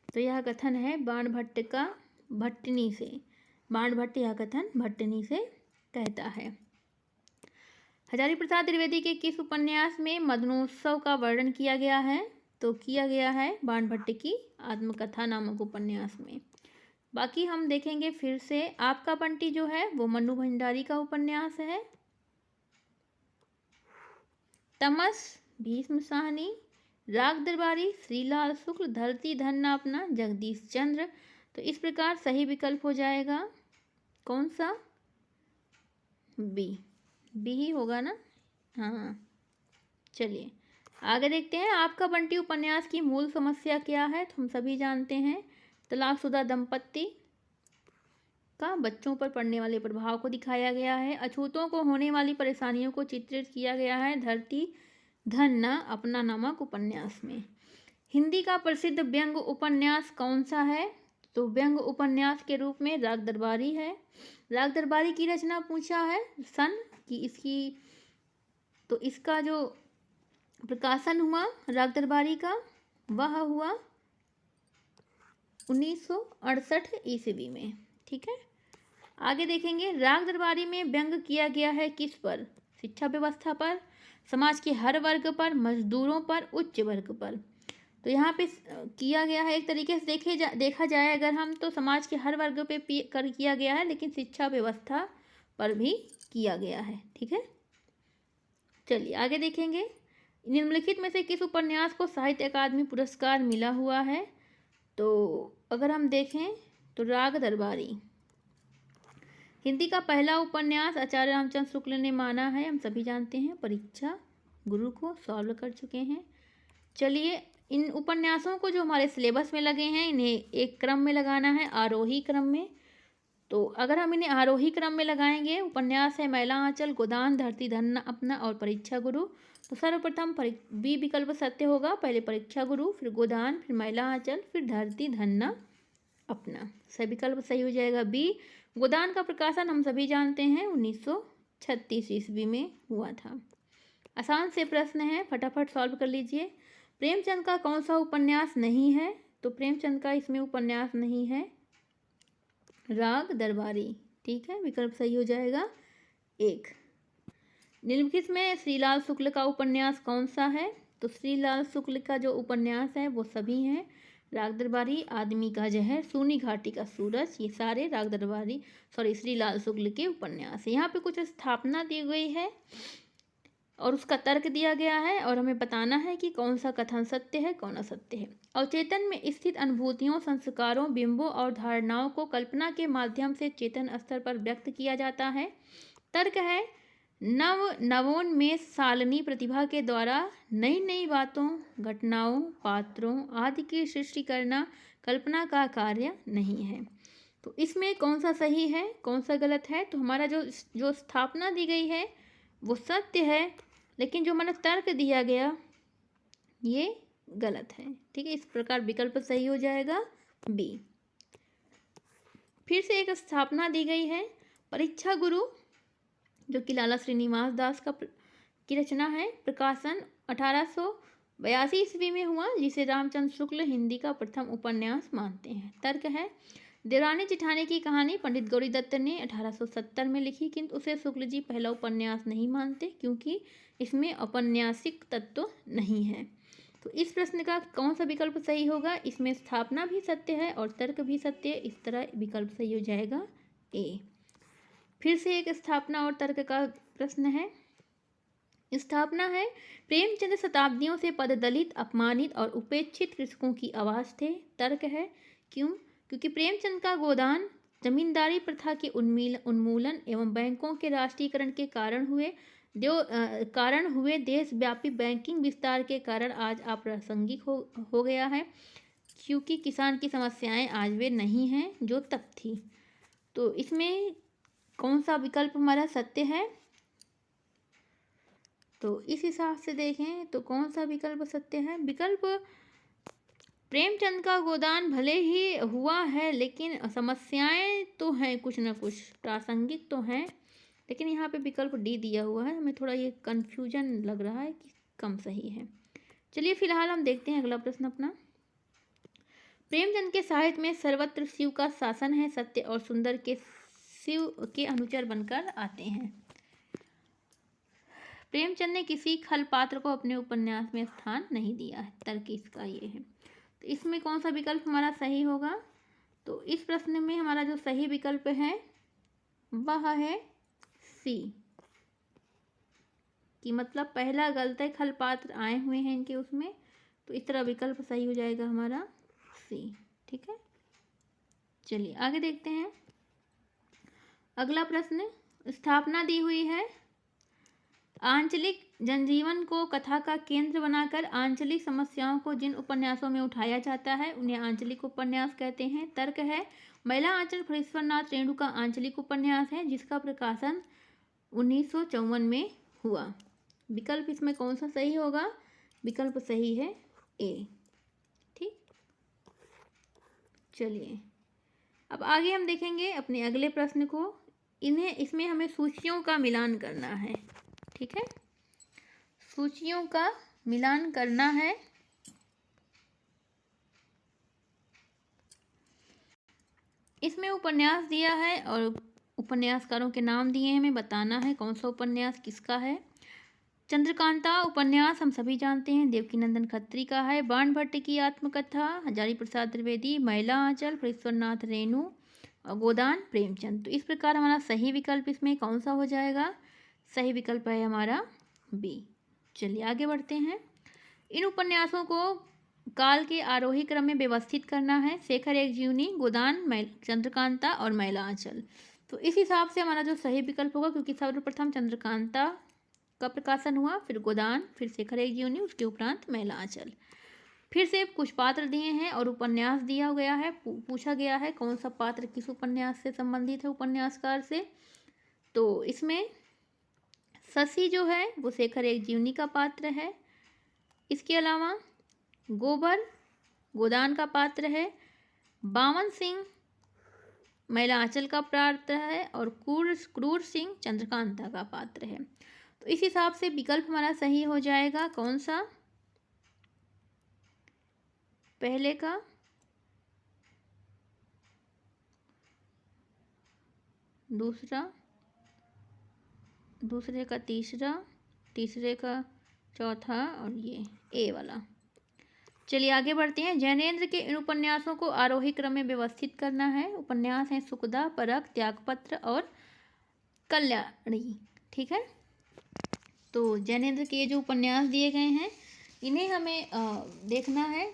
तो यह कथन है बाणभट्ट का भट्टनी से। बाणभट्ट यह कथन भट्टनी से कहता है। हजारी प्रसाद द्विवेदी के किस उपन्यास में मदनोत्सव का वर्णन किया गया है? तो किया गया है बाणभट्ट की आत्मकथा नामक उपन्यास में। बाकी हम देखेंगे फिर से। आपका बंटी जो है वो मन्नू भंडारी का उपन्यास है। तमस भीष्म साहनी, राग दरबारी श्रीलाल शुक्ल, धरती धन्ना अपना जगदीश चंद्र। तो इस प्रकार सही विकल्प हो जाएगा कौन सा? बी ही होगा ना। हाँ, चलिए आगे देखते हैं। आपका बंटी उपन्यास की मूल समस्या क्या है? तो हम सभी जानते हैं तलाकशुदा दंपत्ति का बच्चों पर पड़ने वाले प्रभाव को दिखाया गया है। अछूतों को होने वाली परेशानियों को चित्रित किया गया है धरती धन्ना अपना नामक उपन्यास में। हिंदी का प्रसिद्ध व्यंग उपन्यास कौन सा है? तो व्यंग उपन्यास के रूप में राग दरबारी है। राग दरबारी की रचना पूछा है सन की इसकी, तो इसका जो प्रकाशन हुआ राग दरबारी का वह हुआ 1968 ईस्वी में। ठीक है। आगे देखेंगे। राग दरबारी में व्यंग किया गया है किस पर? शिक्षा व्यवस्था पर, समाज के हर वर्ग पर, मजदूरों पर, उच्च वर्ग पर। तो यहाँ पे किया गया है एक तरीके से देखा जाए अगर हम तो समाज के हर वर्ग पे किया गया है, लेकिन शिक्षा व्यवस्था पर भी किया गया है। ठीक है। चलिए आगे देखेंगे। निम्नलिखित में से किस उपन्यास को साहित्य अकादमी पुरस्कार मिला हुआ है? तो अगर हम देखें तो राग दरबारी हिंदी का पहला उपन्यास आचार्य रामचंद्र शुक्ल ने माना है, हम सभी जानते हैं। परीक्षा गुरु को सॉल्व कर चुके हैं। चलिए इन उपन्यासों को जो हमारे सिलेबस में लगे हैं इन्हें एक क्रम में लगाना है, आरोही क्रम में। तो अगर हम इन्हें आरोही क्रम में लगाएंगे, उपन्यास है मैला आंचल, गोदान, धरती धन्ना अपना और परीक्षा गुरु। तो सर्वप्रथम बी विकल्प सत्य होगा। पहले परीक्षा गुरु, फिर गोदान, फिर मैला आंचल, फिर धरती धन्ना अपना। सही विकल्प सही हो जाएगा बी। गोदान का प्रकाशन हम सभी जानते हैं 1936 ईस्वी में हुआ था। आसान से प्रश्न है, फटाफट सॉल्व कर लीजिए। प्रेमचंद का कौन सा उपन्यास नहीं है? तो प्रेमचंद का इसमें उपन्यास नहीं है राग दरबारी। ठीक है, विकल्प सही हो जाएगा एक। निम्नलिखित में श्रीलाल शुक्ल का उपन्यास कौन सा है? तो श्रीलाल शुक्ल का जो उपन्यास है वो सभी हैं। राग दरबारी, आदमी का जहर, सूनी घाटी का सूरज, ये सारे राग दरबारी श्रीलाल शुक्ल के उपन्यास है। यहाँ पे कुछ स्थापना दी गई है और उसका तर्क दिया गया है और हमें बताना है कि कौन सा कथन सत्य है, कौन असत्य है। अवचेतन में स्थित अनुभूतियों, संस्कारों, बिंबों और धारणाओं को कल्पना के माध्यम से चेतन स्तर पर व्यक्त किया जाता है। तर्क है, नवोन्मेष सालनी प्रतिभा के द्वारा नई नई बातों, घटनाओं, पात्रों आदि की सृष्टि करना कल्पना का कार्य नहीं है। तो इसमें कौन सा सही है, कौन सा गलत है? तो हमारा जो स्थापना दी गई है वो सत्य है, लेकिन जो हमारा तर्क दिया गया ये गलत है। ठीक है, इस प्रकार विकल्प सही हो जाएगा बी। फिर से एक स्थापना दी गई है, परीक्षा गुरु, जो कि लाला श्रीनिवास दास की रचना है। प्रकाशन 1882 ईस्वी में हुआ, जिसे रामचंद्र शुक्ल हिंदी का प्रथम उपन्यास मानते हैं। तर्क है, देवरानी जेठानी की कहानी पंडित गौरी दत्त ने 1870 में लिखी, किंतु उसे शुक्ल जी पहला उपन्यास नहीं मानते क्योंकि इसमें औपन्यासिक तत्व नहीं है। तो इस प्रश्न का कौन सा विकल्प सही होगा? इसमें स्थापना भी सत्य है और तर्क भी सत्य है, इस तरह विकल्प सही हो जाएगा ए। फिर से एक स्थापना और तर्क का प्रश्न है। स्थापना है, प्रेमचंद शताब्दियों से पददलित, अपमानित और उपेक्षित कृषकों की आवाज़ थे। तर्क है, क्यों? क्योंकि प्रेमचंद का गोदान जमींदारी प्रथा के उन्मूलन एवं बैंकों के राष्ट्रीयकरण के कारण हुए देशव्यापी बैंकिंग विस्तार के कारण आज अप्रासंगिक हो गया है, क्योंकि किसान की समस्याएं आज वे नहीं हैं जो तब थी। तो इसमें कौन सा विकल्प हमारा सत्य है? तो इस हिसाब से देखें तो कौन सा विकल्प सत्य है? विकल्प प्रेमचंद का गोदान भले ही हुआ है, लेकिन समस्याएं तो हैं, कुछ ना कुछ प्रासंगिक तो हैं, लेकिन यहाँ पे विकल्प डी दिया हुआ है। हमें थोड़ा ये कन्फ्यूजन लग रहा है कि कम सही है। चलिए फिलहाल हम देखते हैं अगला प्रश्न अपना। प्रेमचंद के साहित्य में सर्वत्र शिव का शासन है, सत्य और सुंदर के शिव के अनुचर बनकर आते हैं। प्रेमचंद ने किसी खल पात्र को अपने उपन्यास में स्थान नहीं दिया है। तर्क इसका ये है। तो इसमें कौन सा विकल्प हमारा सही होगा? तो इस प्रश्न में हमारा जो सही विकल्प है वह है सी, कि मतलब पहला गलत है, खल पात्र आए हुए हैं इनके उसमें, तो इस तरह विकल्प सही हो जाएगा हमारा सी। ठीक है, चलिए आगे देखते हैं। अगला प्रश्न, स्थापना दी हुई है, आंचलिक जनजीवन को कथा का केंद्र बनाकर आंचलिक समस्याओं को जिन उपन्यासों में उठाया जाता है उन्हें आंचलिक उपन्यास कहते हैं। तर्क है, मैला आंचल फणीश्वरनाथ रेणु का आंचलिक उपन्यास है, जिसका प्रकाशन 1954 में हुआ। विकल्प इसमें कौन सा सही होगा? विकल्प सही है ए। ठीक, चलिए अब आगे हम देखेंगे अपने अगले प्रश्न को। इसमें हमें सूचियों का मिलान करना है। ठीक है, सूचियों का मिलान करना है। इसमें उपन्यास दिया है और उपन्यासकारों के नाम दिए हैं, हमें बताना है कौन सा उपन्यास किसका है। चंद्रकांता उपन्यास हम सभी जानते हैं देवकीनंदन खत्री का है। बाण भट्ट की आत्मकथा हजारी प्रसाद द्विवेदी। मैला आंचल फणीश्वरनाथ रेणु और गोदान प्रेमचंद। तो इस प्रकार हमारा सही विकल्प इसमें कौन सा हो जाएगा? सही विकल्प है हमारा बी। चलिए आगे बढ़ते हैं। इन उपन्यासों को काल के आरोही क्रम में व्यवस्थित करना है। शेखर एक जीवनी, गोदान, चंद्रकांता और मैला आंचल। तो इस हिसाब से हमारा जो सही विकल्प होगा, क्योंकि सर्वप्रथम चंद्रकांता का प्रकाशन हुआ, फिर गोदान, फिर शेखर एक जीवनी, उसके उपरांत मैला आंचल। फिर से कुछ पात्र दिए हैं और उपन्यास दिया गया है, पूछा गया है कौन सा पात्र किस उपन्यास से संबंधित है उपन्यासकार से। तो इसमें शशि जो है वो शेखर एक जीवनी का पात्र है। इसके अलावा गोबर गोदान का पात्र है। बामन सिंह महिला आंचल का पात्र है और क्रूर सिंह चंद्रकांता का पात्र है। तो इस हिसाब से विकल्प हमारा सही हो जाएगा कौन सा, पहले का, दूसरा, दूसरे का तीसरा, तीसरे का चौथा और ये ए वाला। चलिए आगे बढ़ते हैं। जैनेन्द्र के इन उपन्यासों को आरोही क्रम में व्यवस्थित करना है। उपन्यास हैं सुखदा, परख, त्यागपत्र और कल्याणी। ठीक है, तो जैनेन्द्र के जो उपन्यास दिए गए हैं इन्हें हमें देखना है।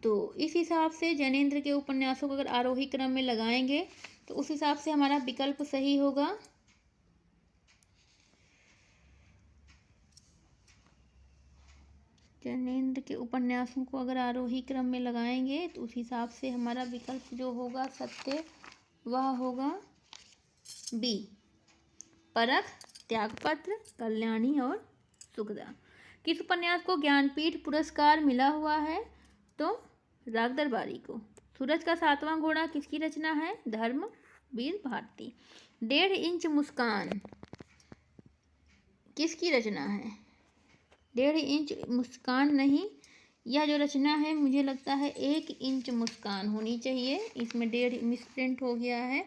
तो इस हिसाब से जैनेन्द्र के उपन्यासों को अगर आरोही क्रम में लगाएंगे तो उस हिसाब से हमारा विकल्प सही होगा। जैनेन्द्र के उपन्यासों को अगर आरोही क्रम में लगाएंगे तो उस हिसाब से हमारा विकल्प जो होगा सत्य वह होगा बी, परख, त्यागपत्र, कल्याणी और सुखदा। किस उपन्यास को ज्ञानपीठ पुरस्कार मिला हुआ है? तो राग दरबारी को। सूरज का सातवां घोड़ा किसकी रचना है? धर्मवीर भारती। 1.5 इंच मुस्कान किसकी रचना है? 1.5 इंच मुस्कान नहीं, यह जो रचना है मुझे लगता है 1 इंच मुस्कान होनी चाहिए। इसमें 1.5 मिसप्रिंट हो गया है,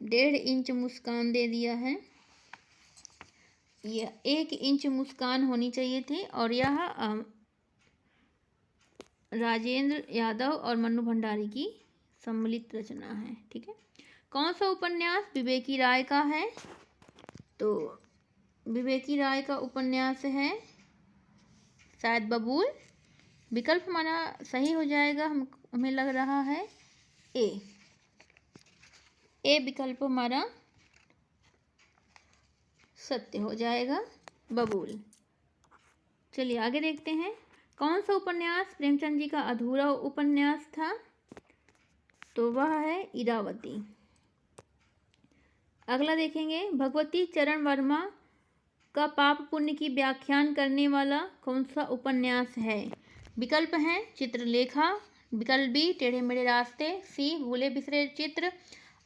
1.5 इंच मुस्कान दे दिया है। यह 1 इंच मुस्कान होनी चाहिए थी और यह राजेंद्र यादव और मन्नू भंडारी की सम्मिलित रचना है। ठीक है, कौन सा उपन्यास विवेकी राय का है? तो विवेकी राय का उपन्यास है शायद बबूल। विकल्प हमारा सही हो जाएगा, हमें लग रहा है ए विकल्प हमारा सत्य हो जाएगा, बबूल। चलिए आगे देखते हैं। कौन सा उपन्यास प्रेमचंद जी का अधूरा उपन्यास था? तो वह है इरावती। अगला देखेंगे, भगवती चरण वर्मा का पाप पुण्य की व्याख्यान करने वाला कौन सा उपन्यास है? विकल्प हैं चित्रलेखा, विकल्प बी टेढ़े मेढ़े रास्ते, सी भूले बिसरे चित्र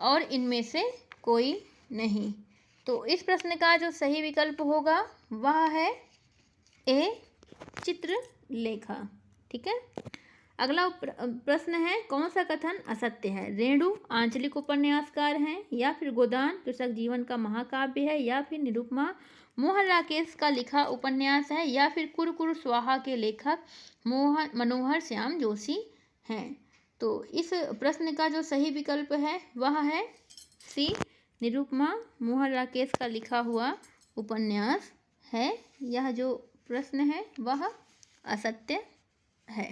और इनमें से कोई नहीं। तो इस प्रश्न का जो सही विकल्प होगा वह है ए चित्रलेखा। ठीक है, अगला प्रश्न है, कौन सा कथन असत्य है? रेणु आंचलिक उपन्यासकार हैं, या फिर गोदान कृषक जीवन का महाकाव्य है, या फिर निरुपमा मोहन राकेश का लिखा उपन्यास है, या फिर कुरकुर स्वाहा के लेखक मनोहर श्याम जोशी हैं। तो इस प्रश्न का जो सही विकल्प है वह है सी निरुपमा मोहन राकेश का लिखा हुआ उपन्यास है। यह जो प्रश्न है वह असत्य है।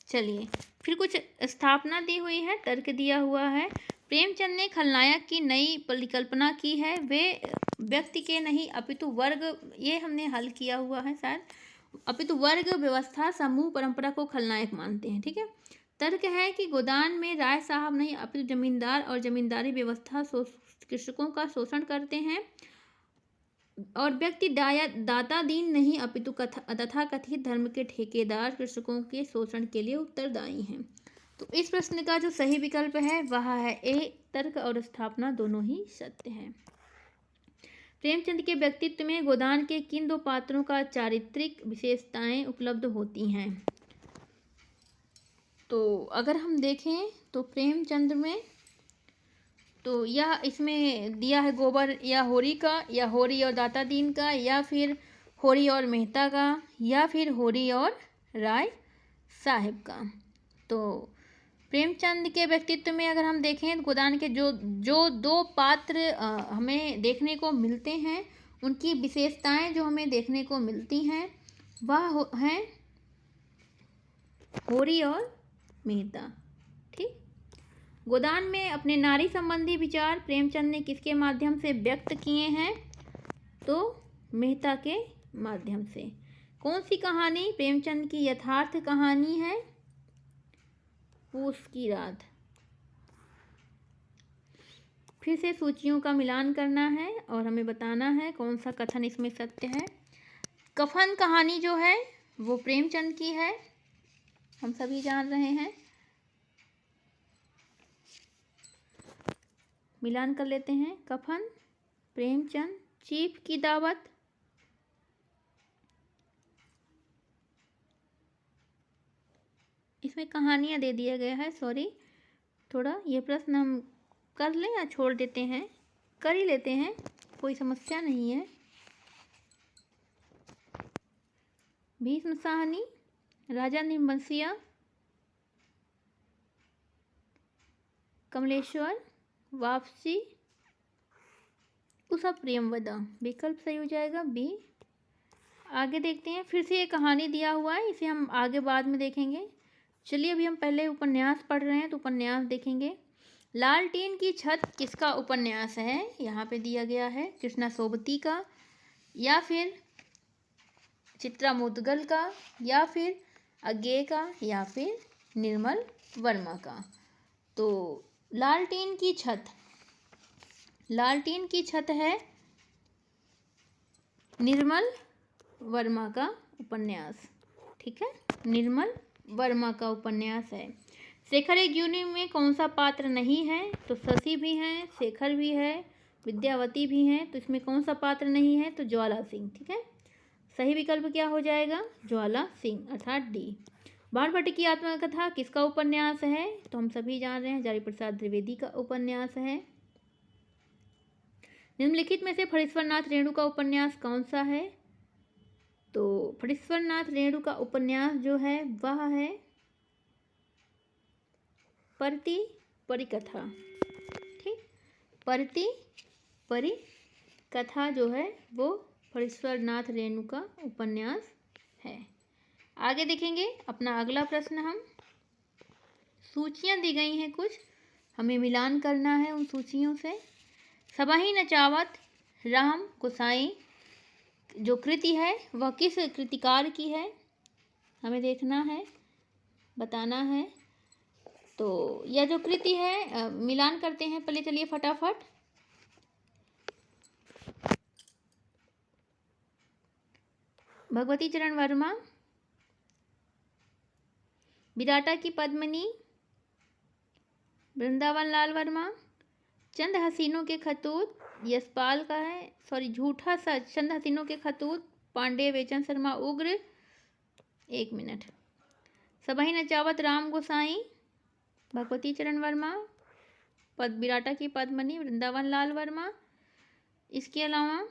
चलिए फिर कुछ स्थापना दी हुई है, तर्क दिया हुआ है। प्रेमचंद ने खलनायक की नई परिकल्पना की है, वे व्यक्ति के नहीं अपितु वर्ग, ये हमने हल किया हुआ है शायद, अपितु वर्ग व्यवस्था समूह परंपरा को खलनायक मानते हैं। ठीक है, तर्क है कि गोदान में राय साहब नहीं अपितु जमींदार और जमींदारी व्यवस्था कृषकों का शोषण करते हैं, और व्यक्ति दाता दीन नहीं अपितु तथा कथित धर्म के ठेकेदार कृषकों के शोषण के लिए उत्तरदायी हैं। तो इस प्रश्न का जो सही विकल्प है वह है ए, तर्क और स्थापना दोनों ही सत्य हैं। प्रेमचंद के व्यक्तित्व में गोदान के किन दो पात्रों का चारित्रिक विशेषताएं उपलब्ध होती हैं? तो अगर हम देखें तो प्रेमचंद में तो यह इसमें दिया है गोबर या होरी का, या होरी और दाता दीन का, या फिर होरी और मेहता का, या फिर होरी और राय साहब का। तो प्रेमचंद के व्यक्तित्व में अगर हम देखें तो गोदान के जो दो पात्र हमें देखने को मिलते हैं, उनकी विशेषताएं जो हमें देखने को मिलती हैं वह हैं होरी और मेहता। ठीक, गोदान में अपने नारी संबंधी विचार प्रेमचंद ने किसके माध्यम से व्यक्त किए हैं? तो मेहता के माध्यम से। कौन सी कहानी प्रेमचंद की यथार्थ कहानी है? पूस की रात। फिर से सूचियों का मिलान करना है और हमें बताना है कौन सा कथन इसमें सत्य है। कफन कहानी जो है वो प्रेमचंद की है, हम सभी जान रहे हैं। मिलान कर लेते हैं। कफन प्रेमचंद। चीफ की दावत इसमें कहानियाँ दे दिया गया है, सॉरी थोड़ा ये प्रश्न हम कर लें या छोड़ देते हैं? कर ही लेते हैं, कोई समस्या नहीं है। भीष्म साहनी, राजा निम्बसिया, कमलेश्वर, वापसी, उषा प्रियमवदा। विकल्प सही हो जाएगा बी। आगे देखते हैं। फिर से ये कहानी दिया हुआ है, इसे हम आगे बाद में देखेंगे। चलिए अभी हम पहले उपन्यास पढ़ रहे हैं तो उपन्यास देखेंगे। लालटेन की छत किसका उपन्यास है? यहाँ पे दिया गया है कृष्णा सोबती का, या फिर चित्रा मुदगल का, या फिर अज्ञे का, या फिर निर्मल वर्मा का। तो लालटेन की छत, लालटेन की छत है निर्मल वर्मा का उपन्यास। ठीक है, निर्मल वर्मा का उपन्यास है। शेखर एक यूनिट में कौन सा पात्र नहीं है? तो शशि भी हैं, शेखर भी है, विद्यावती भी हैं। तो इसमें कौन सा पात्र नहीं है? तो ज्वाला सिंह। ठीक है, सही विकल्प क्या हो जाएगा? ज्वाला सिंह अर्थात डी। बाणभट्ट की आत्मकथा किसका उपन्यास है? तो हम सभी जान रहे हैं हजारी प्रसाद द्विवेदी का उपन्यास है। निम्नलिखित में से फणीश्वरनाथ रेणु का उपन्यास कौन सा है? तो फणीश्वरनाथ रेणु का उपन्यास जो है वह है परती परिकथा। ठीक, परती परिकथा जो है वो फणीश्वरनाथ रेणु का उपन्यास है। आगे देखेंगे अपना अगला प्रश्न। हम सूचियाँ दी गई हैं कुछ, हमें मिलान करना है उन सूचियों से। सबाही नचावत राम गोसाई जो कृति है वह किस कृतिकार की है? हमें देखना है, बताना है। तो यह जो कृति है मिलान करते हैं पहले, चलिए फटाफट। भगवती चरण वर्मा, विराटा की पद्मिनी, वृंदावन लाल वर्मा, चंद हसीनों के खतूत यशपाल का है, सॉरी झूठा सच, चंद हसीनों के खतूत पांडे बेचन शर्मा उग्र। एक मिनट। सबाही नचावत राम गोसाई, भगवती चरण वर्मा, विराटा की पद्मिनी, वृंदावन लाल वर्मा। इसके अलावा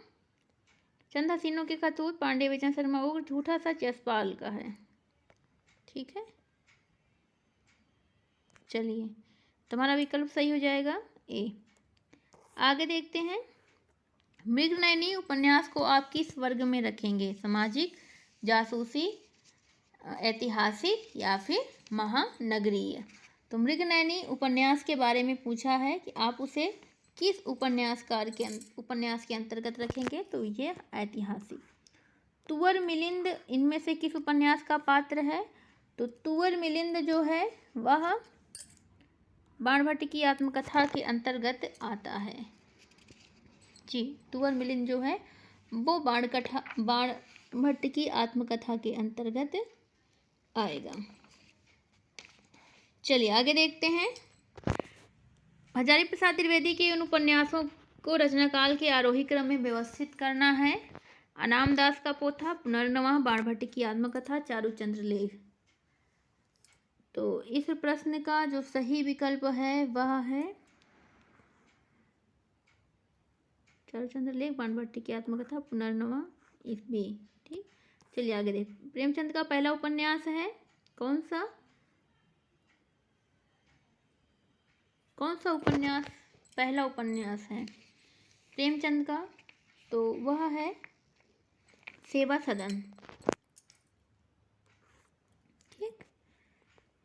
चंद हसीनों के खतूत पांडे बेचन शर्मा उग्र, झूठा सच यशपाल का है। ठीक है, चलिए तुम्हारा विकल्प सही हो जाएगा ए। आगे देखते हैं। मृगनयनी उपन्यास को आप किस वर्ग में रखेंगे? सामाजिक, जासूसी, ऐतिहासिक, या फिर महानगरीय? तो मृगनयनी उपन्यास के बारे में पूछा है कि आप उसे किस उपन्यास के अंतर्गत रखेंगे? तो ये ऐतिहासिक। तुवर मिलिंद इनमें से किस उपन्यास का पात्र है? तो तुवर मिलिंद जो है वह बाणभट्ट की आत्मकथा के अंतर्गत आता है। जी, तुवर मिलिंद जो है वो बाणभट्ट की आत्मकथा के अंतर्गत आएगा। चलिए आगे देखते हैं। हजारी प्रसाद द्विवेदी के उन उपन्यासों को रचनाकाल के आरोही क्रम में व्यवस्थित करना है। अनाम दास का पोथा, पुनर्नवा, बाणभट्ट की आत्मकथा, चारुचंद्र लेख। तो इस प्रश्न का जो सही विकल्प है वह है चारुचंद्र लेख, बाणभट्ट की आत्मकथा, पुनर्नवा, इस बी। ठीक, चलिए आगे देख। प्रेमचंद का पहला उपन्यास है कौन सा? कौन सा उपन्यास पहला उपन्यास है प्रेमचंद का? तो वह है सेवा सदन। ठीक,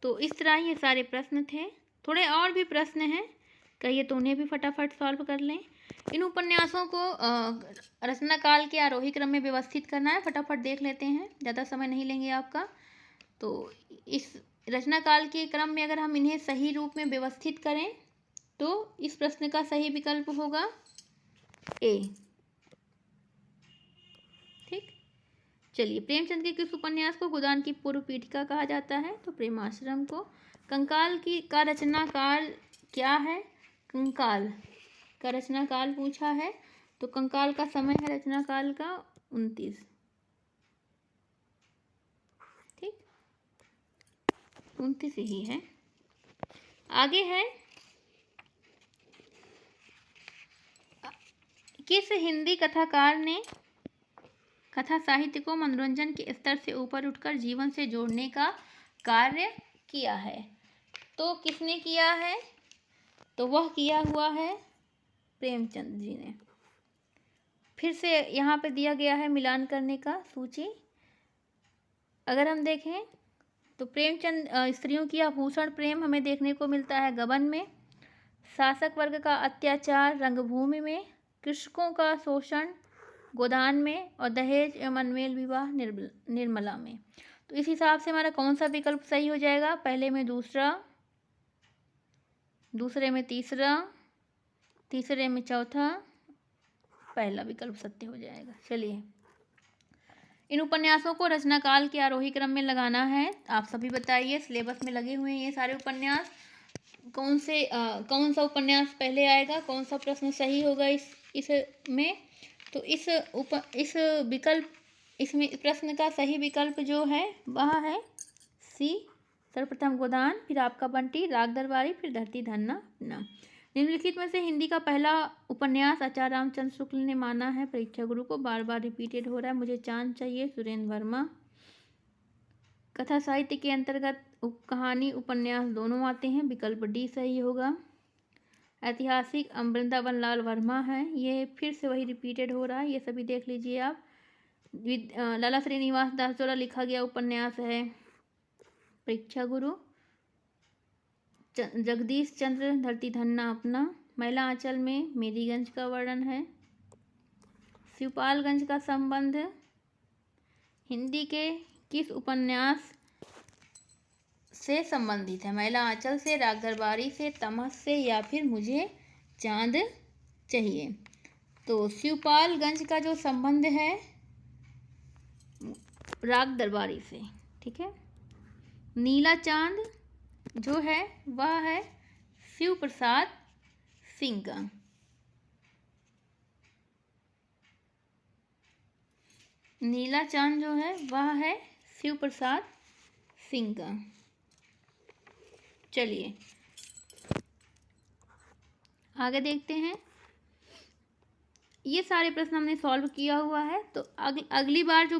तो इस तरह ये सारे प्रश्न थे। थोड़े और भी प्रश्न हैं, कहिए तो उन्हें भी फटाफट सॉल्व कर लें। इन उपन्यासों को रचना काल के आरोही क्रम में व्यवस्थित करना है। फटाफट देख लेते हैं, ज़्यादा समय नहीं लेंगे आपका। तो इस रचना काल के क्रम में अगर हम इन्हें सही रूप में व्यवस्थित करें तो इस प्रश्न का सही विकल्प होगा ए। ठीक, चलिए, प्रेमचंद के किस उपन्यास को गोदान की पूर्व पीठिका कहा जाता है? तो प्रेमाश्रम को। कंकाल की का रचना काल क्या है? कंकाल का रचना काल पूछा है, तो कंकाल का समय है रचना काल का 29। ठीक, 29 ही है। आगे है, किस हिंदी कथाकार ने कथा साहित्य को मनोरंजन के स्तर से ऊपर उठकर जीवन से जोड़ने का कार्य किया है? तो किसने किया है? तो वह किया हुआ है प्रेमचंद जी ने। फिर से यहाँ पे दिया गया है मिलान करने का सूची। अगर हम देखें तो प्रेमचंद स्त्रियों की आभूषण प्रेम हमें देखने को मिलता है गबन में, शासक वर्ग का अत्याचार रंगभूमि में, कृषकों का शोषण गोदान में, और दहेज एवं अनमेल विवाह निर्मला में। तो इस हिसाब से हमारा कौन सा विकल्प सही हो जाएगा? पहले में दूसरा, दूसरे में तीसरा, तीसरे में चौथा, पहला विकल्प सत्य हो जाएगा। चलिए, इन उपन्यासों को रचना काल के आरोही क्रम में लगाना है। आप सभी बताइए, सिलेबस में लगे हुए हैं ये सारे उपन्यास, कौन सा उपन्यास पहले आएगा, कौन सा प्रश्न सही होगा इसमें? तो इसमें प्रश्न का सही विकल्प जो है वह है सी, सर्वप्रथम गोदान, फिर आपका बंटी, राग दरबारी, फिर धरती धन्ना अपना। निम्नलिखित में से हिंदी का पहला उपन्यास आचार्य रामचंद्र शुक्ल ने माना है परीक्षा गुरु को। बार बार रिपीटेड हो रहा है, मुझे चांद चाहिए, सुरेंद्र वर्मा। कथा साहित्य के अंतर्गत कहानी उपन्यास दोनों आते हैं, विकल्प डी सही होगा। ऐतिहासिक वृंदावन लाल वर्मा है, ये फिर से वही रिपीटेड हो रहा है, ये सभी देख लीजिए आप। लाला श्रीनिवास दास द्वारा लिखा गया उपन्यास है परीक्षा गुरु। जगदीश चंद्र धरती धन्ना अपना। महिला आंचल में मेरीगंज का वर्णन है। शिवपालगंज का संबंध हिंदी के किस उपन्यास से संबंधित है? महिला आंचल से, राग दरबारी से, तमस से, या फिर मुझे चांद चाहिए। तो शिवपालगंज का जो संबंध है राग दरबारी से। ठीक है, नीला चांद जो है वह है शिव प्रसाद सिंह का। नीला चांद जो है वह है शिव प्रसाद सिंह का। चलिए आगे देखते हैं। ये सारे प्रश्न हमने सॉल्व किया हुआ है, तो अगली बार जो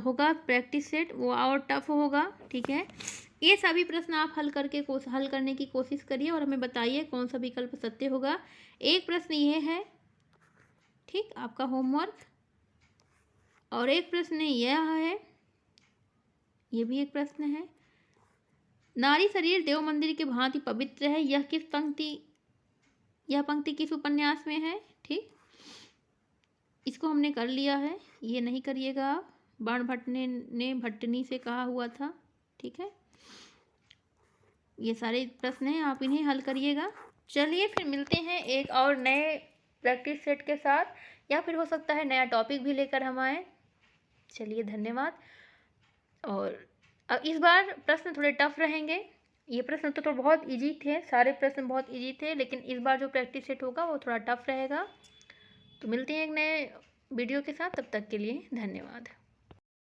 होगा प्रैक्टिस सेट वो और टफ होगा। ठीक है, ये सभी प्रश्न आप हल करने की कोशिश करिए और हमें बताइए कौन सा विकल्प सत्य होगा। एक प्रश्न ये है, ठीक, आपका होमवर्क, और एक प्रश्न यह है, ये भी एक प्रश्न है। नारी शरीर देव मंदिर के भांति पवित्र है, यह पंक्ति किस उपन्यास में है? ठीक, इसको हमने कर लिया है, ये नहीं करिएगा आप। बाणभट्ट ने भट्टनी से कहा हुआ था। ठीक है, ये सारे प्रश्न हैं, आप इन्हें हल करिएगा। चलिए फिर मिलते हैं एक और नए प्रैक्टिस सेट के साथ, या फिर हो सकता है नया टॉपिक भी लेकर हम आए। चलिए धन्यवाद। और इस बार प्रश्न थोड़े टफ रहेंगे। ये प्रश्न तो बहुत इजी थे, सारे प्रश्न बहुत इजी थे, लेकिन इस बार जो प्रैक्टिस सेट होगा वो थोड़ा टफ रहेगा। तो मिलते हैं एक नए वीडियो के साथ, तब तक के लिए धन्यवाद।